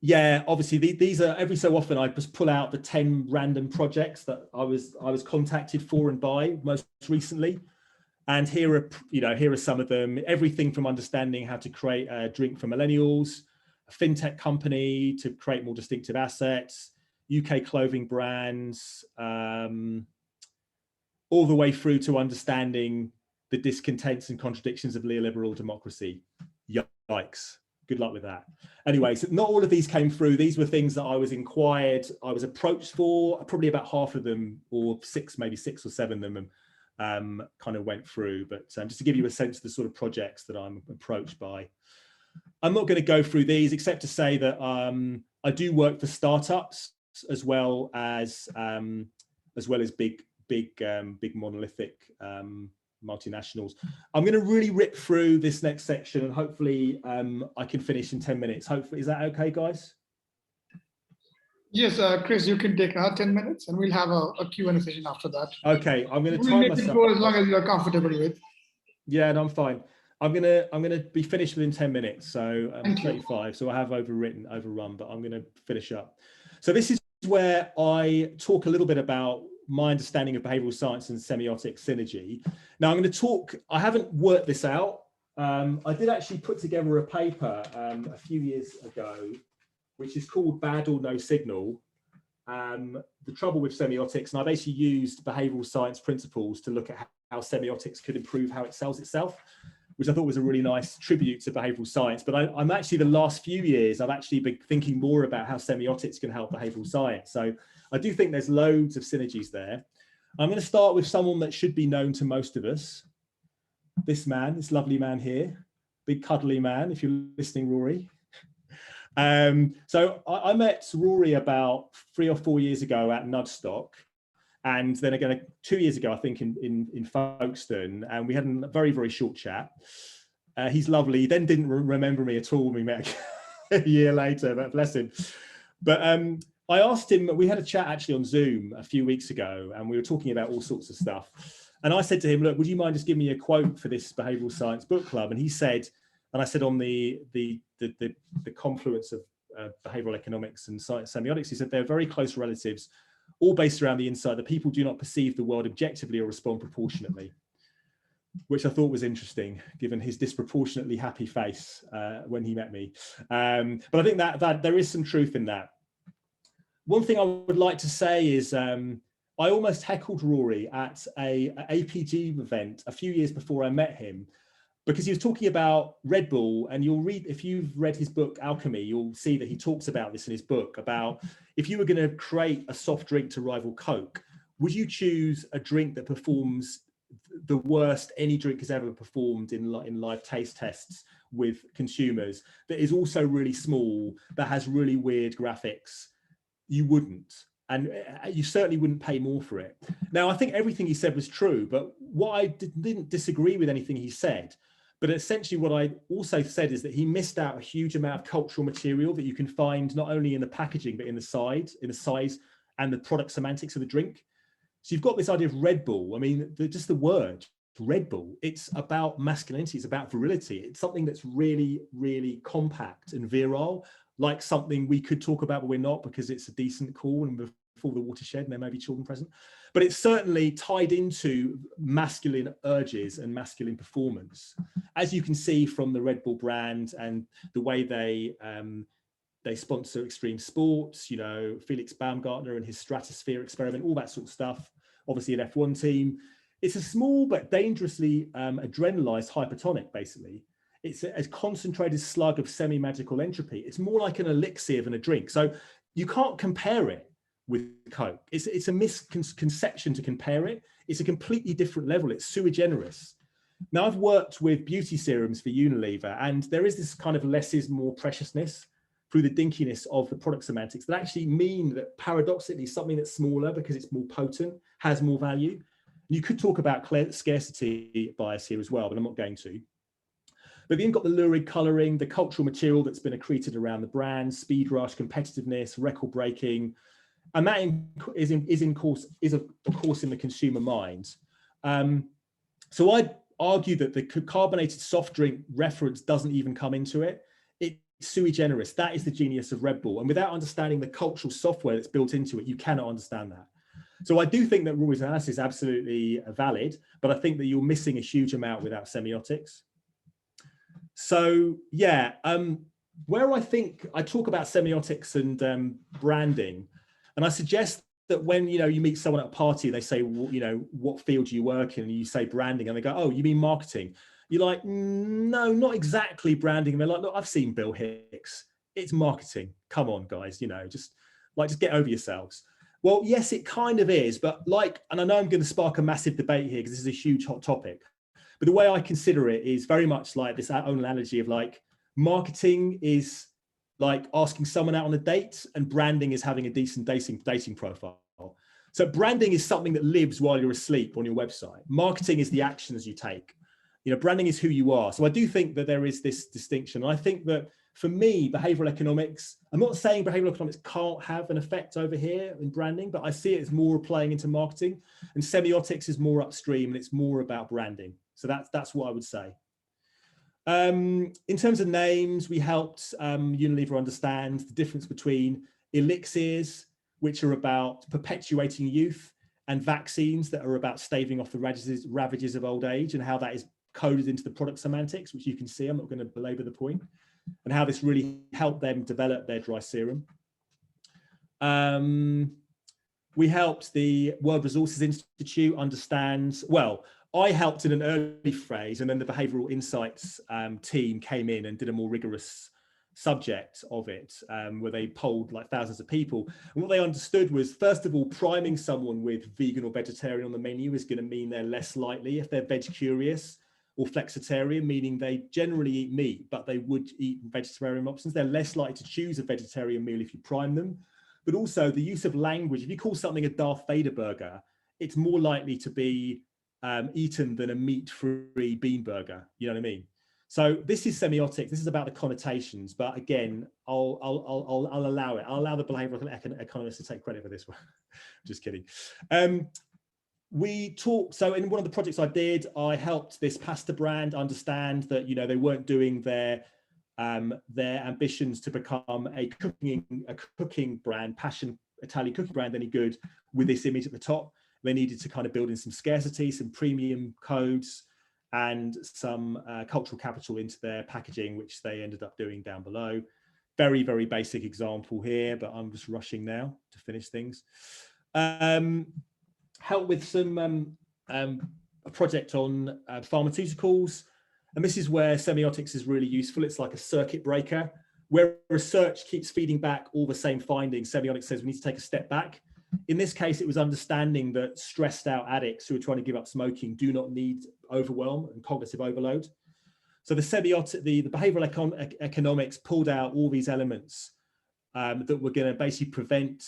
yeah, obviously these are, every so often I just pull out the 10 random projects that I was contacted for and by most recently. And here are some of them. Everything from understanding how to create a drink for millennials, a fintech company to create more distinctive assets, UK clothing brands, all the way through to understanding the discontents and contradictions of neoliberal democracy. Yikes. Good luck with that. Anyway, so not all of these came through. These were things that I was approached for. Probably about half of them, or maybe six or seven of them, kind of went through. But just to give you a sense of the sort of projects that I'm approached by. I'm not going to go through these except to say that I do work for startups as well as big monolithic multinationals. I'm going to really rip through this next section, and hopefully I can finish in 10 minutes. Hopefully, is that okay, guys? Yes, Chris, you can take another 10 minutes and we'll have a Q&A session after that. Okay, I'm going to we'll time make myself. it go as long as you're comfortable with. Yeah, no, I'm fine. I'm gonna be finished within 10 minutes. So 35. So I have overrun, but I'm going to finish up. So this is where I talk a little bit about my understanding of behavioral science and semiotic synergy. Now I'm going to talk, I haven't worked this out. I did actually put together a paper a few years ago, which is called Bad or No Signal. The trouble with semiotics, and I basically used behavioral science principles to look at how semiotics could improve how it sells itself, which I thought was a really nice tribute to behavioral science. But I'm actually, the last few years, I've actually been thinking more about how semiotics can help behavioral science. So I do think there's loads of synergies there. I'm going to start with someone that should be known to most of us. This lovely man here, big cuddly man, if you're listening, Rory. So I met Rory about 3 or 4 years ago at Nudstock. And then again, 2 years ago, I think in Folkestone, and we had a very, very short chat. He's lovely. He then didn't remember me at all when we met a year later, but bless him. But I asked him, we had a chat actually on Zoom a few weeks ago, and we were talking about all sorts of stuff. And I said to him, look, would you mind just giving me a quote for this behavioural science book club? And he said, and I said on the confluence of behavioural economics and semiotics, he said they're very close relatives, all based around the insight that people do not perceive the world objectively or respond proportionately, which I thought was interesting, given his disproportionately happy face when he met me. But I think that there is some truth in that. One thing I would like to say is I almost heckled Rory at a APG event a few years before I met him, because he was talking about Red Bull, and you'll read, if you've read his book Alchemy, you'll see that he talks about this in his book, about if you were going to create a soft drink to rival Coke, would you choose a drink that performs the worst any drink has ever performed in live taste tests with consumers, that is also really small, that has really weird graphics? You wouldn't, and you certainly wouldn't pay more for it. Now, I think everything he said was true, but what I didn't disagree with anything he said, but essentially what I also said is that he missed out a huge amount of cultural material that you can find not only in the packaging, but in the size and the product semantics of the drink. So you've got this idea of Red Bull. I mean, just the word Red Bull, it's about masculinity, it's about virility. It's something that's really, really compact and virile, like something we could talk about, but we're not, because it's a decent call and before the watershed and there may be children present. But it's certainly tied into masculine urges and masculine performance, as you can see from the Red Bull brand and the way they sponsor extreme sports, you know, Felix Baumgartner and his Stratosphere experiment, all that sort of stuff. Obviously an F1 team. It's a small but dangerously adrenalized hypertonic, basically. It's a concentrated slug of semi-magical entropy. It's more like an elixir than a drink. So you can't compare it with Coke. It's a misconception to compare it. It's a completely different level. It's sui generis. Now, I've worked with beauty serums for Unilever, and there is this kind of less is more preciousness through the dinkiness of the product semantics that actually mean that paradoxically something that's smaller, because it's more potent, has more value. You could talk about scarcity bias here as well, but I'm not going to. But then you've got the lurid colouring, the cultural material that's been accreted around the brand, speed rush, competitiveness, record breaking, and that is of course in the consumer mind. So I'd argue that the carbonated soft drink reference doesn't even come into it. It's sui generis. That is the genius of Red Bull, and without understanding the cultural software that's built into it, you cannot understand that. So I do think that Rory's analysis is absolutely valid, but I think that you're missing a huge amount without semiotics. So yeah, where I think I talk about semiotics and branding, and I suggest that when you meet someone at a party, they say, well, what field do you work in? And you say branding, and they go, oh, you mean marketing? You're like, no, not exactly branding. And they're like, look, I've seen Bill Hicks. It's marketing. Come on, guys, just get over yourselves. Well, yes, it kind of is, but and I know I'm going to spark a massive debate here because this is a huge hot topic. But the way I consider it is very much like this own analogy of marketing is like asking someone out on a date, and branding is having a decent dating profile. So branding is something that lives while you're asleep on your website. Marketing is the actions you take. Branding is who you are. So I do think that there is this distinction. And I think that for me, behavioral economics, I'm not saying behavioral economics can't have an effect over here in branding, but I see it as more playing into marketing, and semiotics is more upstream and it's more about branding. So that's what I would say. In terms of names, we helped Unilever understand the difference between elixirs, which are about perpetuating youth, and vaccines that are about staving off the ravages of old age, and how that is coded into the product semantics, which you can see. I'm not going to belabor the point, and how this really helped them develop their dry serum. We helped the World Resources Institute understand, well, I helped in an early phase, and then the behavioural insights team came in and did a more rigorous subject of it, where they polled thousands of people. And what they understood was, first of all, priming someone with vegan or vegetarian on the menu is going to mean they're less likely, if they're veg curious or flexitarian, meaning they generally eat meat, but they would eat vegetarian options. They're less likely to choose a vegetarian meal if you prime them. But also the use of language, if you call something a Darth Vader burger, it's more likely to be eaten than a meat-free bean burger. You know what I mean? So this is semiotics. This is about the connotations, but again, I'll allow it. I'll allow the behavioral economists to take credit for this one. Just kidding. We talked, so in one of the projects I did, I helped this pasta brand understand that, you know, they weren't doing their ambitions to become a cooking brand, passion Italian cooking brand, any good with this image at the top. They needed to kind of build in some scarcity, some premium codes, and some cultural capital into their packaging, which they ended up doing down below. Very, very basic example here, but I'm just rushing now to finish things. Help with some a project on pharmaceuticals, and this is where semiotics is really useful. It's like a circuit breaker where research keeps feeding back all the same findings. Semiotics says we need to take a step back. In this case, it was understanding that stressed out addicts who are trying to give up smoking do not need overwhelm and cognitive overload. So the behavioral economics pulled out all these elements that were going to basically prevent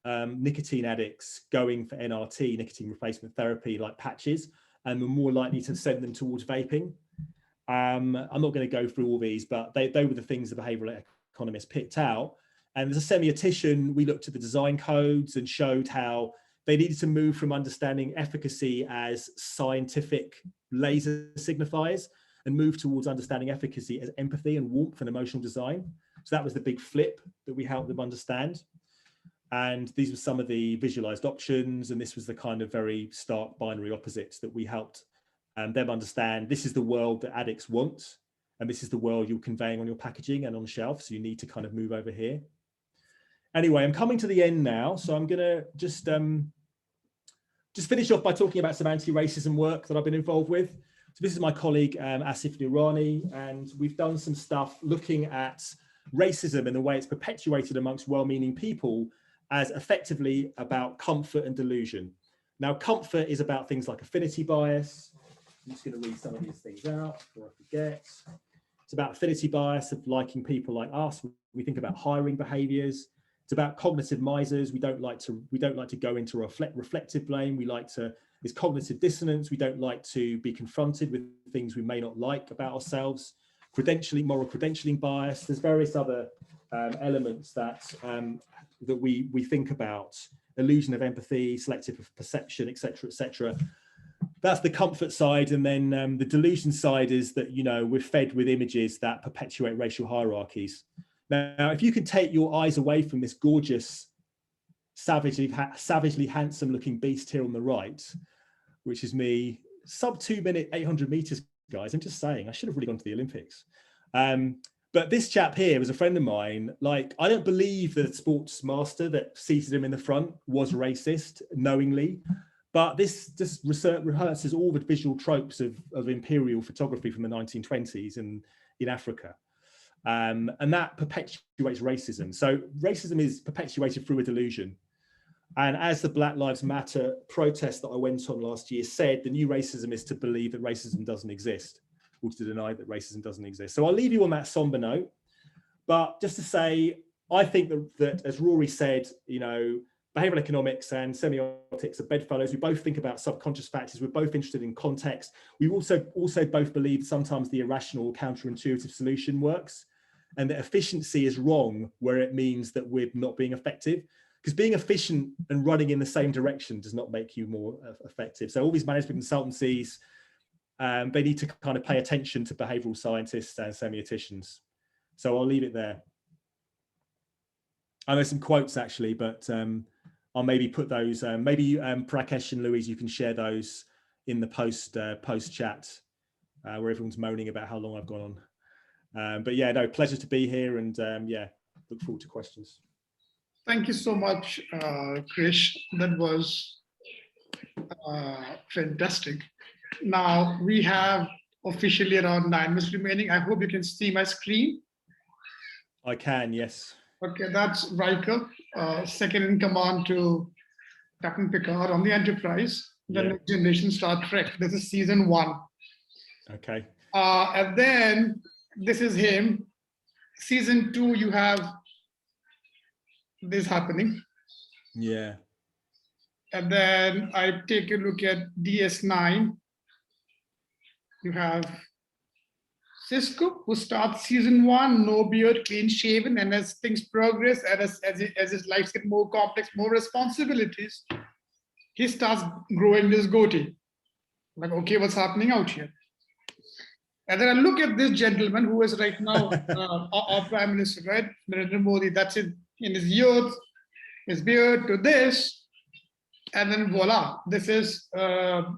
nicotine addicts going for NRT, nicotine replacement therapy, like patches, and were more likely to send them towards vaping. I'm not going to go through all these, but they were the things the behavioral economists picked out. And as a semiotician, we looked at the design codes and showed how they needed to move from understanding efficacy as scientific laser signifiers and move towards understanding efficacy as empathy and warmth and emotional design. So that was the big flip that we helped them understand. And these were some of the visualized options. And this was the kind of very stark binary opposites that we helped them understand. This is the world that addicts want. And this is the world you're conveying on your packaging and on shelf. So you need to kind of move over here. Anyway, I'm coming to the end now. So I'm going to just finish off by talking about some anti-racism work that I've been involved with. So this is my colleague, Asif Nurani, and we've done some stuff looking at racism and the way it's perpetuated amongst well-meaning people as effectively about comfort and delusion. Now, comfort is about things like affinity bias. I'm just going to read some of these things out before I forget. It's about affinity bias of liking people like us. We think about hiring behaviors. It's about cognitive misers. We don't like to go into reflective blame. It's cognitive dissonance. We don't like to be confronted with things we may not like about ourselves. Moral credentialing bias. There's various other elements that we think about. Illusion of empathy, selective perception, etc., etc. That's the comfort side, and then the delusion side is that, you know, we're fed with images that perpetuate racial hierarchies. Now, if you can take your eyes away from this gorgeous, savagely handsome-looking beast here on the right, which is me, sub 2 minute, 800 meters, guys. I'm just saying, I should have really gone to the Olympics. But this chap here was a friend of mine. Like, I don't believe that the sports master that seated him in the front was racist knowingly, but this just rehearses all the visual tropes of imperial photography from the 1920s in Africa. And that perpetuates racism. So racism is perpetuated through a delusion. And as the Black Lives Matter protest that I went on last year said, the new racism is to believe that racism doesn't exist, or to deny that racism doesn't exist. So I'll leave you on that somber note. But just to say, I think that as Rory said, you know, behavioral economics and semiotics are bedfellows. We both think about subconscious factors. We're both interested in context. We also both believe sometimes the irrational, counterintuitive solution works, and that efficiency is wrong where it means that we're not being effective. Because being efficient and running in the same direction does not make you more effective. So all these management consultancies, they need to kind of pay attention to behavioral scientists and semioticians. So I'll leave it there. I know some quotes actually, but I'll maybe put those, Prakash and Louise, you can share those in the post chat where everyone's moaning about how long I've gone on. But yeah, no, pleasure to be here, and yeah, look forward to questions. Thank you so much, Krish. That was fantastic. Now we have officially around 9 minutes remaining. I hope you can see my screen. I can, yes. Okay, that's Riker, second in command to Captain Picard on the Enterprise, the Next Generation Star Trek. This is season 1. Okay. And then this is him. Season 2, you have this happening. Yeah. And then I take a look at DS9. You have Cisco, who starts season 1, no beard, clean shaven, and as things progress, and as his life gets more complex, more responsibilities, he starts growing this goatee. Like, okay, what's happening out here? And then I look at this gentleman who is right now our Prime Minister, right? Narendra Modi, that's it, in his youth, his beard to this. And then voila, this is, our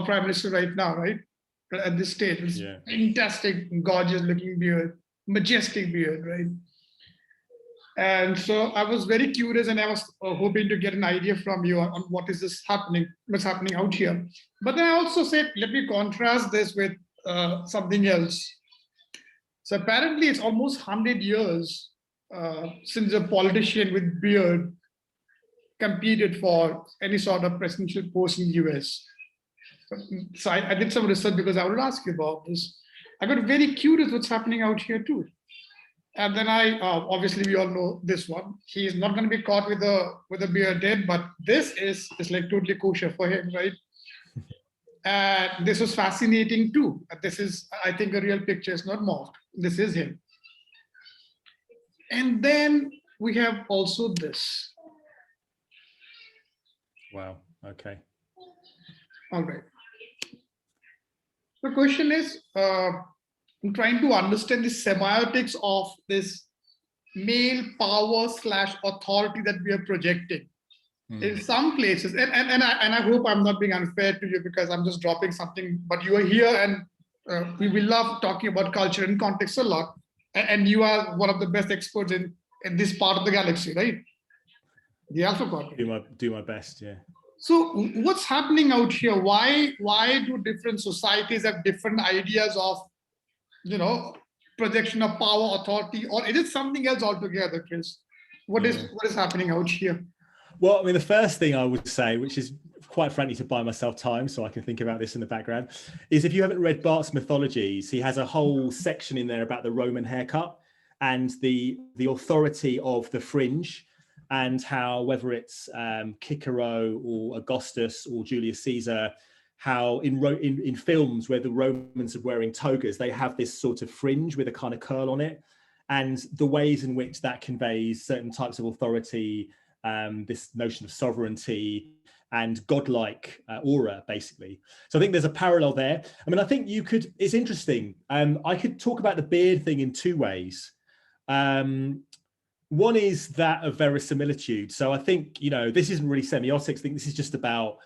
Prime Minister right now, right? At this stage, it's fantastic, gorgeous looking beard, majestic beard, right? And so I was very curious, and I was hoping to get an idea from you on what's happening out here. But then I also said, let me contrast this with something else. So apparently it's almost 100 years since a politician with beard competed for any sort of presidential post in the US. So I did some research because I would ask you about this. I got very curious what's happening out here too. And then obviously we all know this one. He is not going to be caught with a beard dead, but this is like totally kosher for him, right? And this was fascinating too. This is, I think, a real picture. It's not morphed. This is him. And then we have also this. Wow. Okay. All right. The question is, I'm trying to understand the semiotics of this male power / authority that we are projecting. In some places, and I hope I'm not being unfair to you because I'm just dropping something, but you are here and we love talking about culture and context a lot. And you are one of the best experts in this part of the galaxy, right? The Alpha Quadrant. Do my best, yeah. So what's happening out here? Why do different societies have different ideas of, projection of power, authority, or is it something else altogether, Chris? What is happening out here? Well, I mean, the first thing I would say, which is quite frankly to buy myself time so I can think about this in the background, is if you haven't read Barthes Mythologies, he has a whole section in there about the Roman haircut and the authority of the fringe, and how whether it's Cicero or Augustus or Julius Caesar, how in films where the Romans are wearing togas, they have this sort of fringe with a kind of curl on it, and the ways in which that conveys certain types of authority, this notion of sovereignty and godlike aura, basically. So I think there's a parallel there. I mean, I think it's interesting. I could talk about the beard thing in two ways. One is that of verisimilitude. So I think, this isn't really semiotics. I think this is just about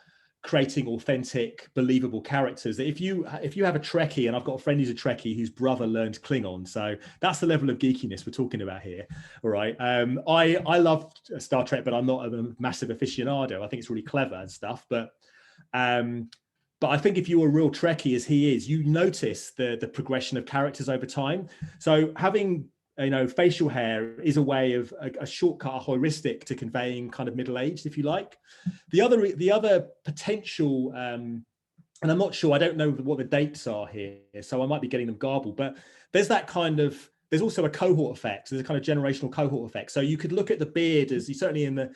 creating authentic, believable characters. That if you have a Trekkie, and I've got a friend who's a Trekkie whose brother learned Klingon, so that's the level of geekiness we're talking about here. All right. I love Star Trek, but I'm not a massive aficionado. I think it's really clever and stuff. But I think if you're a real Trekkie, as he is, you notice the progression of characters over time. So having facial hair is a way of a shortcut, a heuristic to conveying kind of middle-aged, if you like. The other potential, and I'm not sure, I don't know what the dates are here, so I might be getting them garbled, but there's also a cohort effect. So there's a kind of generational cohort effect. So you could look at the beard as certainly in the,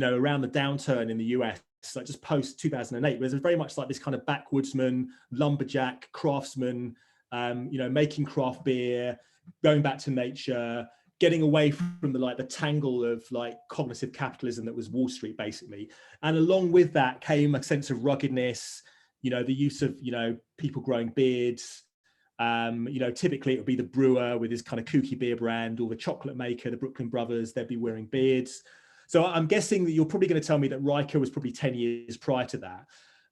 around the downturn in the US, like just post 2008, there's very much like this kind of backwoodsman, lumberjack, craftsman, making craft beer, going back to nature, getting away from the tangle of cognitive capitalism that was Wall Street, basically. And along with that came a sense of ruggedness, the use of, people growing beards. Typically it would be the brewer with his kind of kooky beer brand, or the chocolate maker, the Brooklyn Brothers, they'd be wearing beards. So I'm guessing that you're probably going to tell me that Riker was probably 10 years prior to that,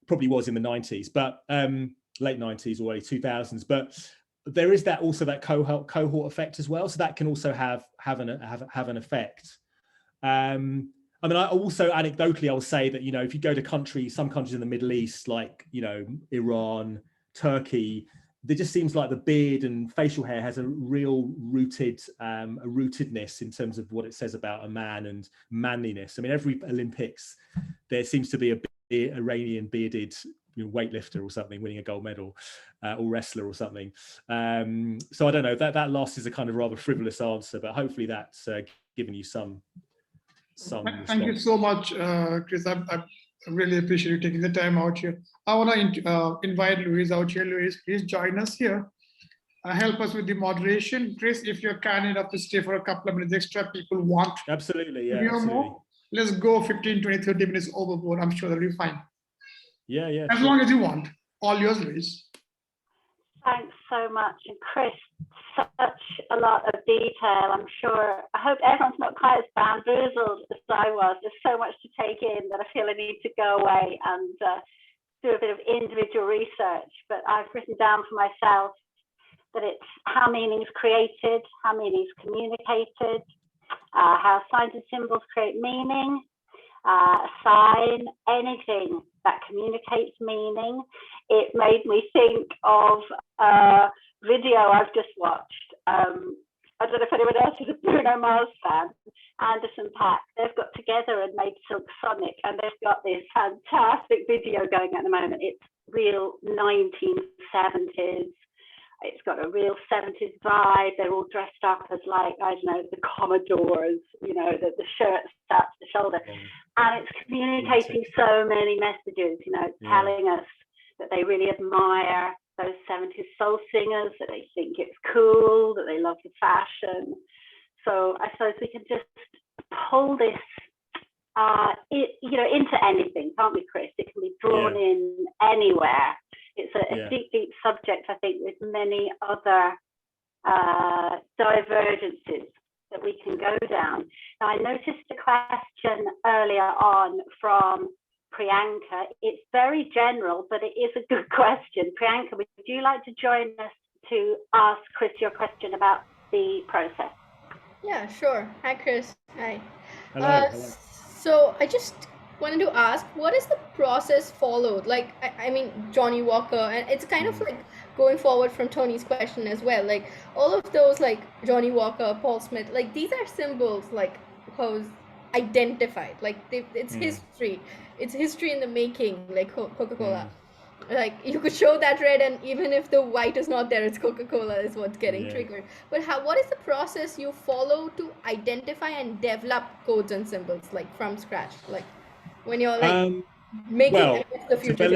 probably was in the 90s, but late 90s or early 2000s. But there is that cohort effect as well, so that can also have an effect. I mean, I also anecdotally I will say that if you go to some countries in the Middle East, like Iran, Turkey, there just seems like the beard and facial hair has a real rootedness in terms of what it says about a man and manliness. I mean, every Olympics there seems to be a Iranian bearded weightlifter or something winning a gold medal, or wrestler or something. So I don't know, that last is a kind of rather frivolous answer, but hopefully that's given you some Thank you so much, Chris. I really appreciate you taking the time out here. I want to invite Louise out here. Louise, please join us here. Help us with the moderation. Chris, if you're kind enough to stay for a couple of minutes extra, people want Absolutely, yeah, to hear absolutely. more. Let's go 15, 20, 30 minutes overboard. I'm sure that'll be fine. Yeah, yeah. As long as you want. All yours, Louise. Thanks so much. And Chris, such a lot of detail. I hope everyone's not quite as bamboozled as I was. There's so much to take in that I feel I need to go away and do a bit of individual research. But I've written down for myself that it's how meaning's created, how meaning's communicated, how signs and symbols create meaning, a sign, anything that communicates meaning. It made me think of a video I've just watched. I don't know if anyone else is a Bruno Mars fan. Anderson .Paak, they've got together and made Silk Sonic, and they've got this fantastic video going at the moment. It's real 1970s. It's got a real 70s vibe. They're all dressed up as, like, I don't know, the Commodores, you know, the shirt straps to the shoulder. And it's communicating so many messages, you know, telling us that they really admire those 70s soul singers, that they think it's cool, that they love the fashion. So I suppose we can just pull this, into anything, can't we, Chris? It can be drawn in anywhere. It's a deep, deep subject, I think, with many other divergences that we can go down. Now, I noticed a question earlier on from Priyanka. It's very general, but it is a good question. Priyanka, would you like to join us to ask Chris your question about the process? Yeah, sure. Hi, Chris. Hi. Hello. So I just wanted to ask, what is the process followed? Like, I mean, Johnny Walker, and it's kind of like going forward from Tony's question as well. Like, all of those, like Johnny Walker, Paul Smith, like these are symbols, like who's identified. Like it's history. It's history in the making, like Coca-Cola. Like you could show that red, and even if the white is not there, it's Coca-Cola is what's getting triggered. But what is the process you follow to identify and develop codes and symbols, like from scratch? Like when you're like making the future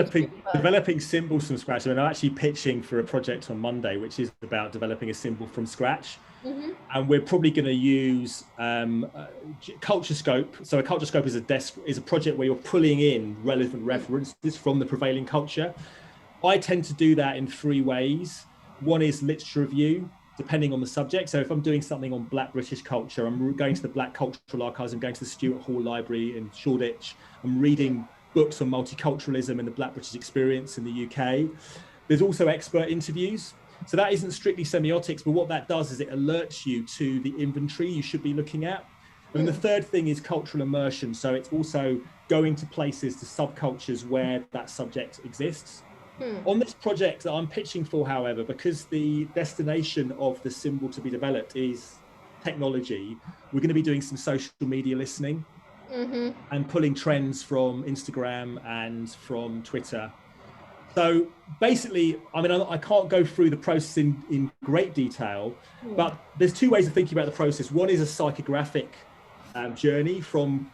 developing symbols from scratch. I mean, I'm actually pitching for a project on Monday, which is about developing a symbol from scratch. And we're probably going to use culture scope. So a culture scope is a project where you're pulling in relevant references from the prevailing culture. I tend to do that in 3 ways. One is literature review, depending on the subject. So if I'm doing something on Black British culture, I'm going to the Black Cultural Archives, I'm going to the Stuart Hall Library in Shoreditch, I'm reading books on multiculturalism and the Black British experience in the UK. There's also expert interviews. So that isn't strictly semiotics, but what that does is it alerts you to the inventory you should be looking at. And the third thing is cultural immersion. So it's also going to places, to subcultures where that subject exists. On this project that I'm pitching for, however, because the destination of the symbol to be developed is technology, we're going to be doing some social media listening and pulling trends from Instagram and from Twitter. So basically, I mean, I can't go through the process in great detail, but there's 2 ways of thinking about the process. One is a psychographic journey from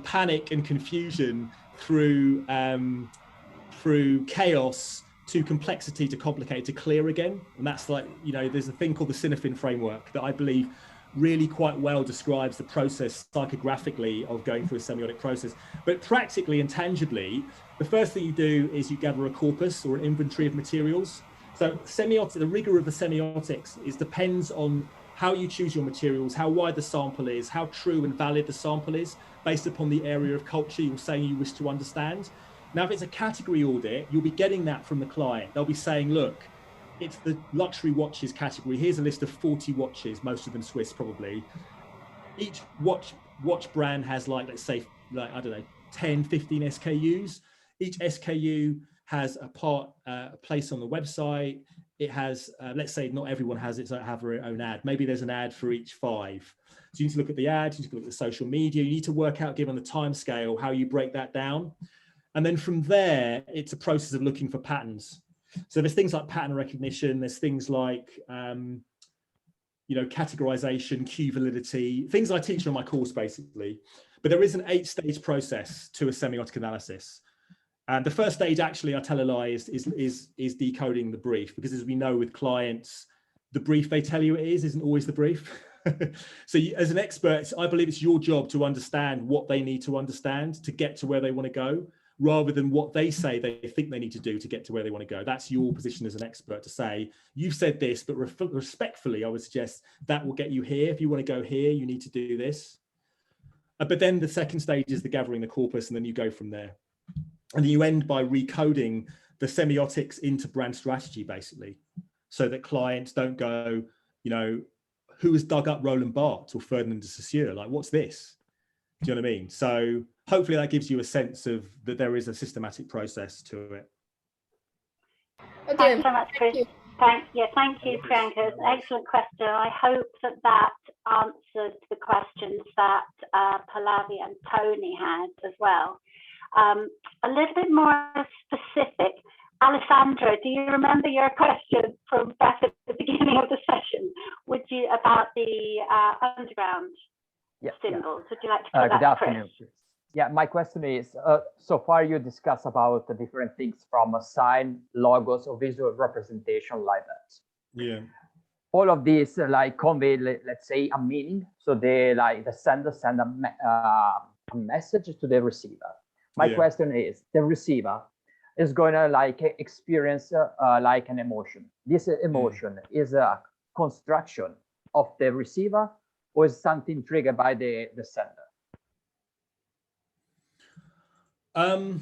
panic and confusion through chaos to complexity to complicated to clear again. And that's like, you know, there's a thing called the Cinephone Framework that I believe really quite well describes the process psychographically of going through a semiotic process. But practically and tangibly, the first thing you do is you gather a corpus or an inventory of materials. So semiotic, the rigor of the semiotics depends on how you choose your materials, how wide the sample is, how true and valid the sample is, based upon the area of culture you're saying you wish to understand. Now, if it's a category audit, you'll be getting that from the client. They'll be saying, look, it's the luxury watches category. Here's a list of 40 watches, most of them Swiss probably. Each watch brand has like, let's say, like, I don't know, 10, 15 SKUs. Each SKU has a place on the website. It has, let's say not everyone has its own ad. Maybe there's an ad for each 5. So you need to look at the ads, you need to look at the social media. You need to work out, given the time scale, how you break that down. And then from there, it's a process of looking for patterns. So there's things like pattern recognition. There's things like, categorization, Q validity, things I teach on my course, basically. But there is an 8-stage process to a semiotic analysis. And the first stage, actually, I tell a lie, is decoding the brief, because as we know with clients, the brief they tell you it isn't always the brief. So as an expert, I believe it's your job to understand what they need to understand to get to where they want to go, rather than what they say they think they need to do to get to where they want to go. That's your position as an expert to say, you've said this, but respectfully, I would suggest that will get you here. If you want to go here, you need to do this. But then the second stage is the gathering the corpus, and then you go from there. And you end by recoding the semiotics into brand strategy, basically, so that clients don't go, you know, who has dug up Roland Barthes or Ferdinand de Saussure? Like, what's this? Do you know what I mean? So hopefully that gives you a sense of that there is a systematic process to it. Okay. Thanks so much, Chris. Thank you, Priyanka. It's an excellent question. I hope that answered the questions that Pallavi and Tony had as well. A little bit more specific. Alessandra, do you remember your question from back at the beginning of the session? Would you, about the underground symbols? Would you like to put good that, Chris? afternoon. Yeah, my question is, so far you discussed about the different things from a sign, logos, or visual representation like that. Yeah. All of these like convey, let's say, a meaning. So they the sender send a message to the receiver. My question is, the receiver is going to experience like an emotion. This emotion is a construction of the receiver, or is something triggered by the sender? I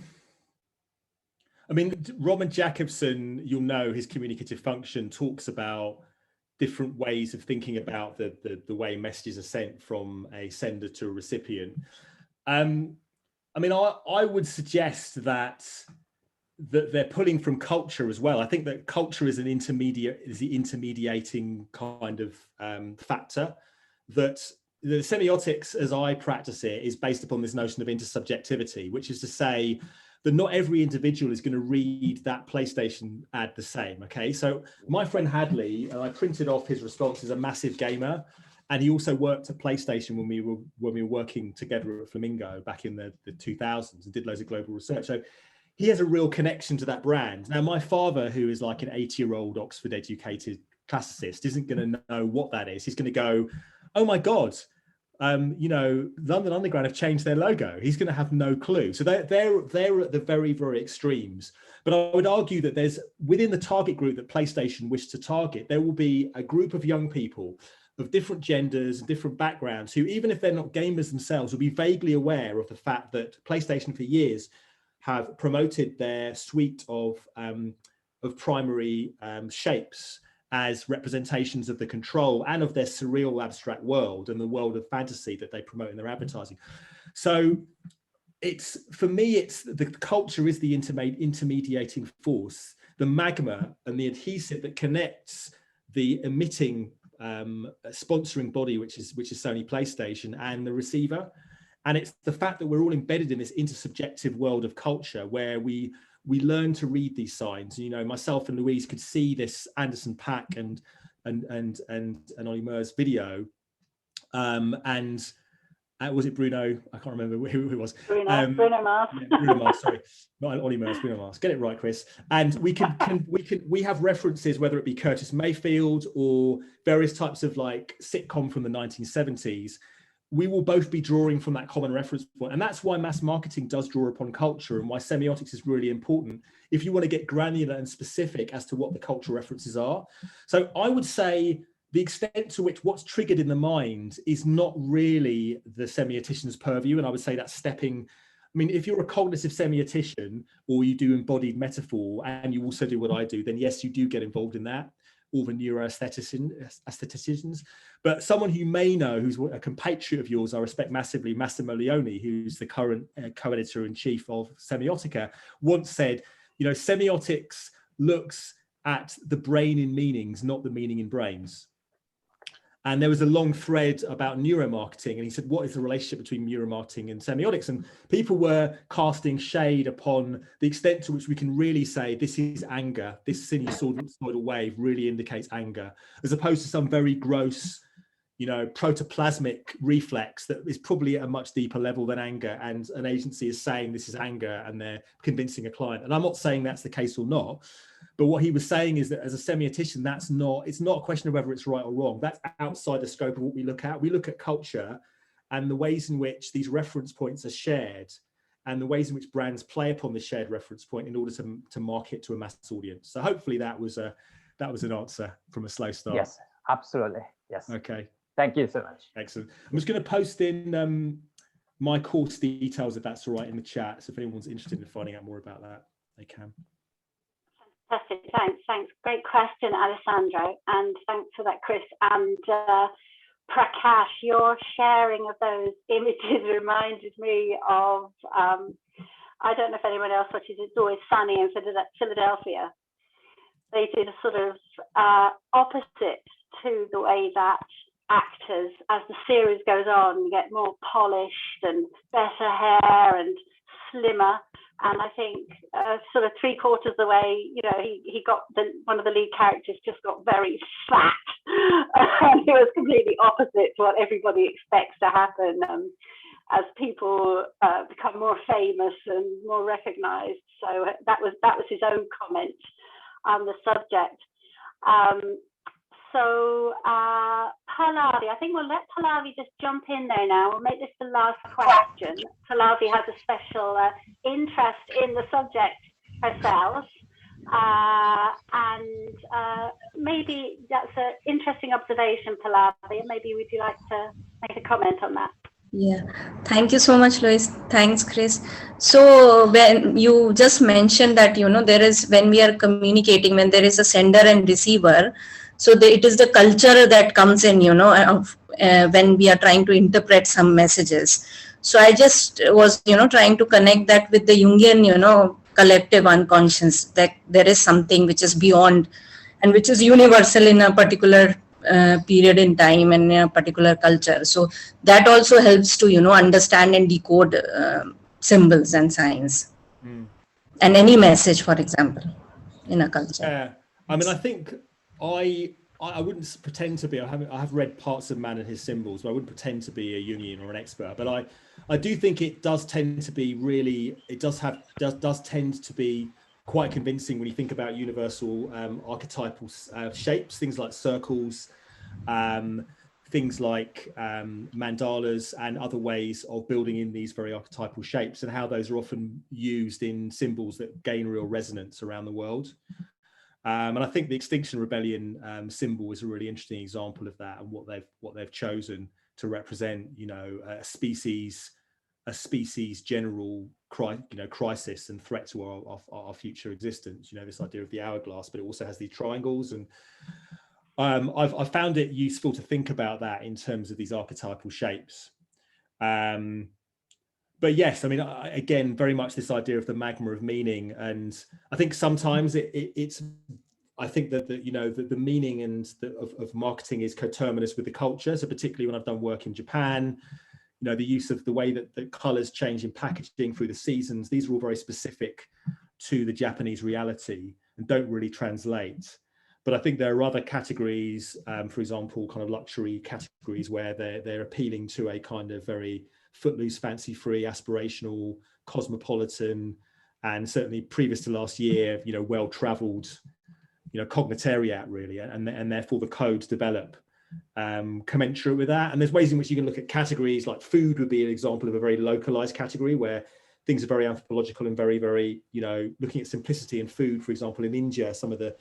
mean, Robin Jacobson, you'll know his communicative function talks about different ways of thinking about the way messages are sent from a sender to a recipient. I mean, I would suggest that they're pulling from culture as well. I think that culture is the intermediating kind of factor. That the semiotics, as I practice it, is based upon this notion of intersubjectivity, which is to say that not every individual is going to read that PlayStation ad the same. Okay, so my friend Hadley, I printed off his response, is a massive gamer, and he also worked at PlayStation when we were working together at Flamingo back in the 2000s, and did loads of global research. So he has a real connection to that brand. Now, my father, who is like an 80-year-old Oxford educated classicist, isn't going to know what that is. He's going to go, oh my God, you know, London Underground have changed their logo. He's going to have no clue. So they're at the very, very extremes. But I would argue that there's, within the target group that PlayStation wish to target, there will be a group of young people of different genders and different backgrounds who, even if they're not gamers themselves, will be vaguely aware of the fact that PlayStation for years have promoted their suite of primary shapes as representations of the control and of their surreal abstract world and the world of fantasy that they promote in their advertising. So it's, for me, it's the culture is the intermediating force, the magma and the adhesive that connects the emitting sponsoring body, which is Sony PlayStation, and the receiver. And it's the fact that we're all embedded in this intersubjective world of culture where we learn to read these signs. You know, myself and Louise could see this Anderson Paak and Ollie Murs video, and was it Bruno? I can't remember who it was. Bruno Mars. Yeah, Bruno Mars. Sorry, not Ollie Murs. Bruno Mars. Get it right, Chris. And we have references, whether it be Curtis Mayfield or various types of like sitcom from the 1970s. We will both be drawing from that common reference point. And that's why mass marketing does draw upon culture, and why semiotics is really important if you want to get granular and specific as to what the cultural references are. So I would say the extent to which what's triggered in the mind is not really the semiotician's purview. And I would say that's stepping, I mean, if you're a cognitive semiotician or you do embodied metaphor and you also do what I do, then yes, you do get involved in that, or the neuroaestheticians. But someone who you may know, who's a compatriot of yours, I respect massively, Massimo Leone, who's the current co-editor-in-chief of Semiotica, once said, you know, semiotics looks at the brain in meanings, not the meaning in brains. And there was a long thread about neuromarketing, and he said, what is the relationship between neuromarketing and semiotics? And people were casting shade upon the extent to which we can really say this is anger, this sinusoidal wave really indicates anger, as opposed to some very gross, protoplasmic reflex that is probably at a much deeper level than anger, and an agency is saying this is anger and they're convincing a client. And I'm not saying that's the case or not, but what he was saying is that as a semiotician, it's not a question of whether it's right or wrong. That's outside the scope of what we look at. We look at culture and the ways in which these reference points are shared, and the ways in which brands play upon the shared reference point in order to market to a mass audience. So hopefully that was an answer from a slow start. Yes, absolutely. Yes. Okay. Thank you so much. Excellent. I'm just going to post in my course details, if that's all right, in the chat. So if anyone's interested in finding out more about that, they can. Fantastic. Thanks. Great question, Alessandro. And thanks for that, Chris. And Prakash, your sharing of those images reminded me of, I don't know if anyone else watches It's Always Sunny in Philadelphia. They did a sort of opposite to the way that actors, as the series goes on, get more polished and better hair and slimmer. And I think sort of 3/4 of the way, he got one of the lead characters just got very fat. And it was completely opposite to what everybody expects to happen as people become more famous and more recognized. So that was his own comment on the subject. So Pallavi, I think we'll let Pallavi just jump in there now. We'll make this the last question. Pallavi has a special interest in the subject herself. And maybe that's an interesting observation, Pallavi. Maybe would you like to make a comment on that? Yeah, thank you so much, Lois. Thanks, Chris. So when you just mentioned that, there is, when we are communicating, when there is a sender and receiver, so it is the culture that comes in, when we are trying to interpret some messages. So I just was, trying to connect that with the Jungian, collective unconscious, that there is something which is beyond and which is universal in a particular period in time and in a particular culture. So that also helps to, understand and decode symbols and signs and any message, for example, in a culture. Yeah, I mean, I think I wouldn't pretend to be. I have read parts of Man and His Symbols, but I wouldn't pretend to be a Jungian or an expert. But I do think it does tend to be does tend to be quite convincing when you think about universal archetypal shapes, things like circles, things like mandalas, and other ways of building in these very archetypal shapes, and how those are often used in symbols that gain real resonance around the world. And I think the Extinction Rebellion symbol is a really interesting example of that, and what they've chosen to represent, a species general crisis and threat to our future existence. This idea of the hourglass, but it also has these triangles, and I've found it useful to think about that in terms of these archetypal shapes. But yes, I mean, again, very much this idea of the magma of meaning, and I think sometimes it's. I think that the meaning of marketing is coterminous with the culture. So particularly when I've done work in Japan, the use of the way that the colors change in packaging through the seasons, these are all very specific to the Japanese reality and don't really translate. But I think there are other categories, for example, kind of luxury categories, where they're appealing to a kind of very footloose, fancy-free, aspirational, cosmopolitan, and certainly previous to last year, well-traveled, cognitariat really, and therefore the codes develop commensurate with that. And there's ways in which you can look at categories, like food would be an example of a very localized category where things are very anthropological and very, very, looking at simplicity in food. For example, in India, some of the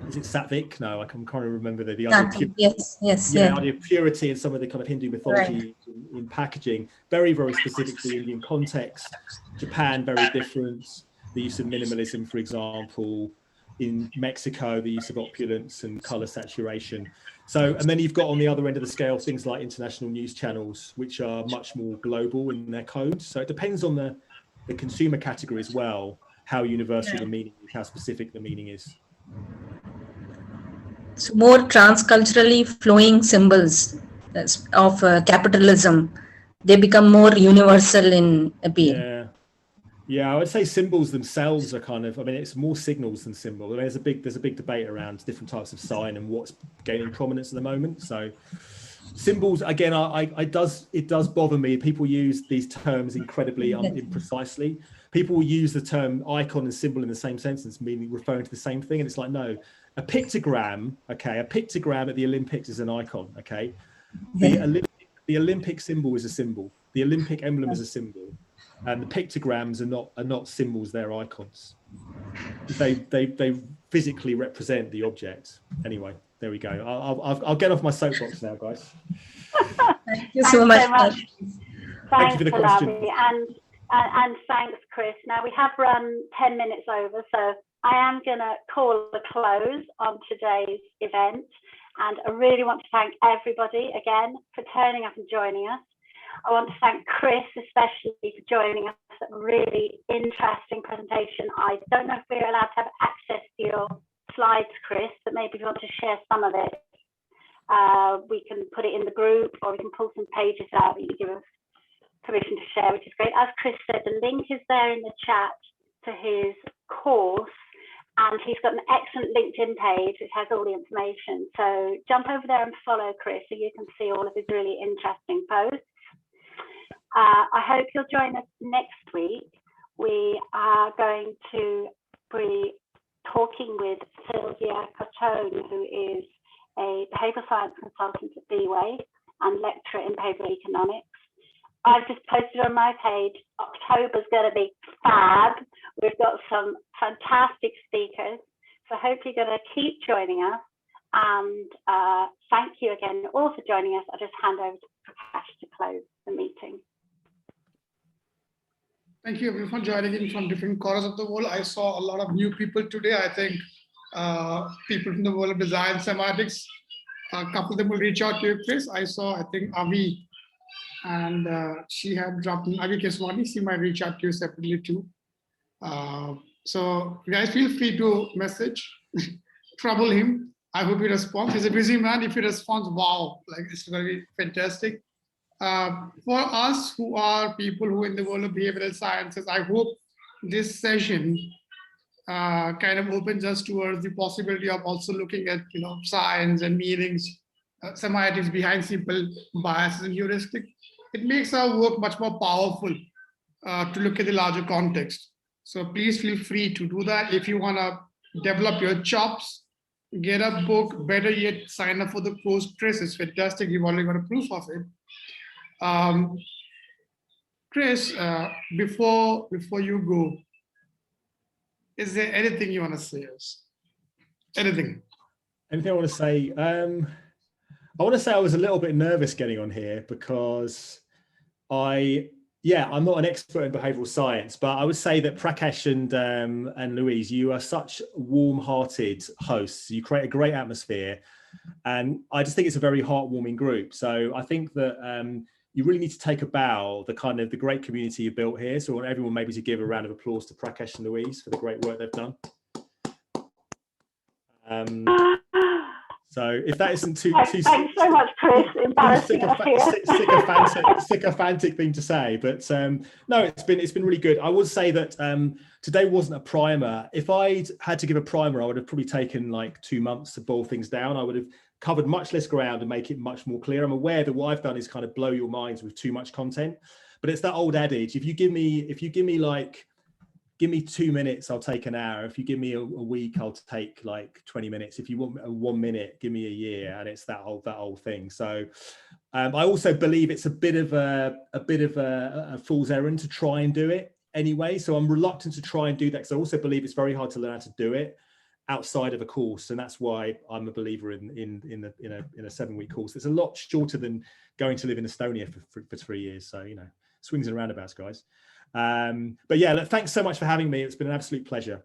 is it Sattvic? No, I can't remember the idea. The idea of purity and some of the kind of Hindu mythology in packaging, very, very specific to the Indian context. Japan, very different. The use of minimalism, for example. In Mexico, the use of opulence and color saturation. So, and then you've got on the other end of the scale things like international news channels, which are much more global in their codes. So it depends on the consumer category as well, how universal the meaning is, how specific the meaning is. So more transculturally flowing symbols of capitalism, they become more universal in appeal. Yeah, I would say symbols themselves are kind of, I mean, it's more signals than symbols. I mean, there's a big debate around different types of sign and what's gaining prominence at the moment. So symbols, again, it does bother me. People use these terms incredibly imprecisely. People will use the term icon and symbol in the same sentence, meaning referring to the same thing. And it's like, no, a pictogram, okay, a pictogram at the Olympics is an icon, okay? The Olympic symbol is a symbol. The Olympic emblem is a symbol. And the pictograms are not symbols, they're icons. They physically represent the object. Anyway, there we go. I'll get off my soapbox now, guys. Thank you so much. Thank you for the question. And thanks, Chris. Now we have run 10 minutes over, so I am going to call a close on today's event. And I really want to thank everybody again for turning up and joining us. I want to thank Chris especially for joining us at a really interesting presentation. I don't know if we're allowed to have access to your slides, Chris, but maybe if you want to share some of it, we can put it in the group, or we can pull some pages out that you give us permission to share, which is great. As Chris said, the link is there in the chat to his course, and he's got an excellent LinkedIn page which has all the information. So jump over there and follow Chris so you can see all of his really interesting posts. I hope you'll join us next week. We are going to be talking with Sylvia Cotone, who is a behavioural science consultant at B-Way and lecturer in behavioural economics. I've just posted on my page, October's going to be fab. We've got some fantastic speakers. So I hope you're going to keep joining us. And thank you again all for joining us. I'll just hand over to Prakash to close the meeting. Thank you everyone for joining in from different corners of the world. I saw a lot of new people today. I think people from the world of design, semiotics, a couple of them will reach out to you, Chris. I saw, I think, Avi, and she had dropped in, Avi Keswani. She might reach out to you separately too. So guys, feel free to message, trouble him. I hope he responds. He's a busy man. If he responds, wow, like it's going to be fantastic. For us who are people who are in the world of behavioral sciences, I hope this session kind of opens us towards the possibility of also looking at, science and meanings, semiotics behind simple biases and heuristic. It makes our work much more powerful to look at the larger context. So please feel free to do that. If you want to develop your chops, get a book, better yet, sign up for the course. Chris, it's fantastic. You've already got a proof of it. Chris, before you go, is there anything you want to say? Anything I want to say? I want to say I was a little bit nervous getting on here because I'm not an expert in behavioral science, but I would say that Prakash and Louise, you are such warm-hearted hosts. You create a great atmosphere, and I just think it's a very heartwarming group. So I think that you really need to take a bow, the great community you built here. So I want everyone maybe to give a round of applause to Prakash and Louise for the great work they've done. So if that isn't thanks so much, Chris. Embarrassing sycophantic thing to say, but no, it's been really good. I would say that today wasn't a primer. If I'd had to give a primer, I would have probably taken like 2 months to boil things down. I would have covered much less ground and make it much more clear. I'm aware that what I've done is kind of blow your minds with too much content, but it's that old adage: if you give me 2 minutes, I'll take an hour. If you give me a week, I'll take like 20 minutes. If you want 1 minute, give me a year. And it's that old thing. So I also believe it's a bit of a fool's errand to try and do it anyway. So I'm reluctant to try and do that because I also believe it's very hard to learn how to do it outside of a course, and that's why I'm a believer in a 7-week course. It's a lot shorter than going to live in Estonia for 3 years. So swings and roundabouts, guys. But yeah, look, thanks so much for having me. It's been an absolute pleasure.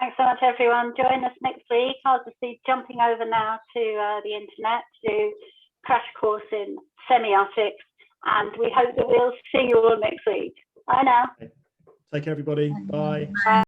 Thanks so much, everyone. Join us next week. I'll just be jumping over now to the internet to do crash course in semiotics, and we hope that we'll see you all next week. Bye now. Take care, everybody. Bye. Bye.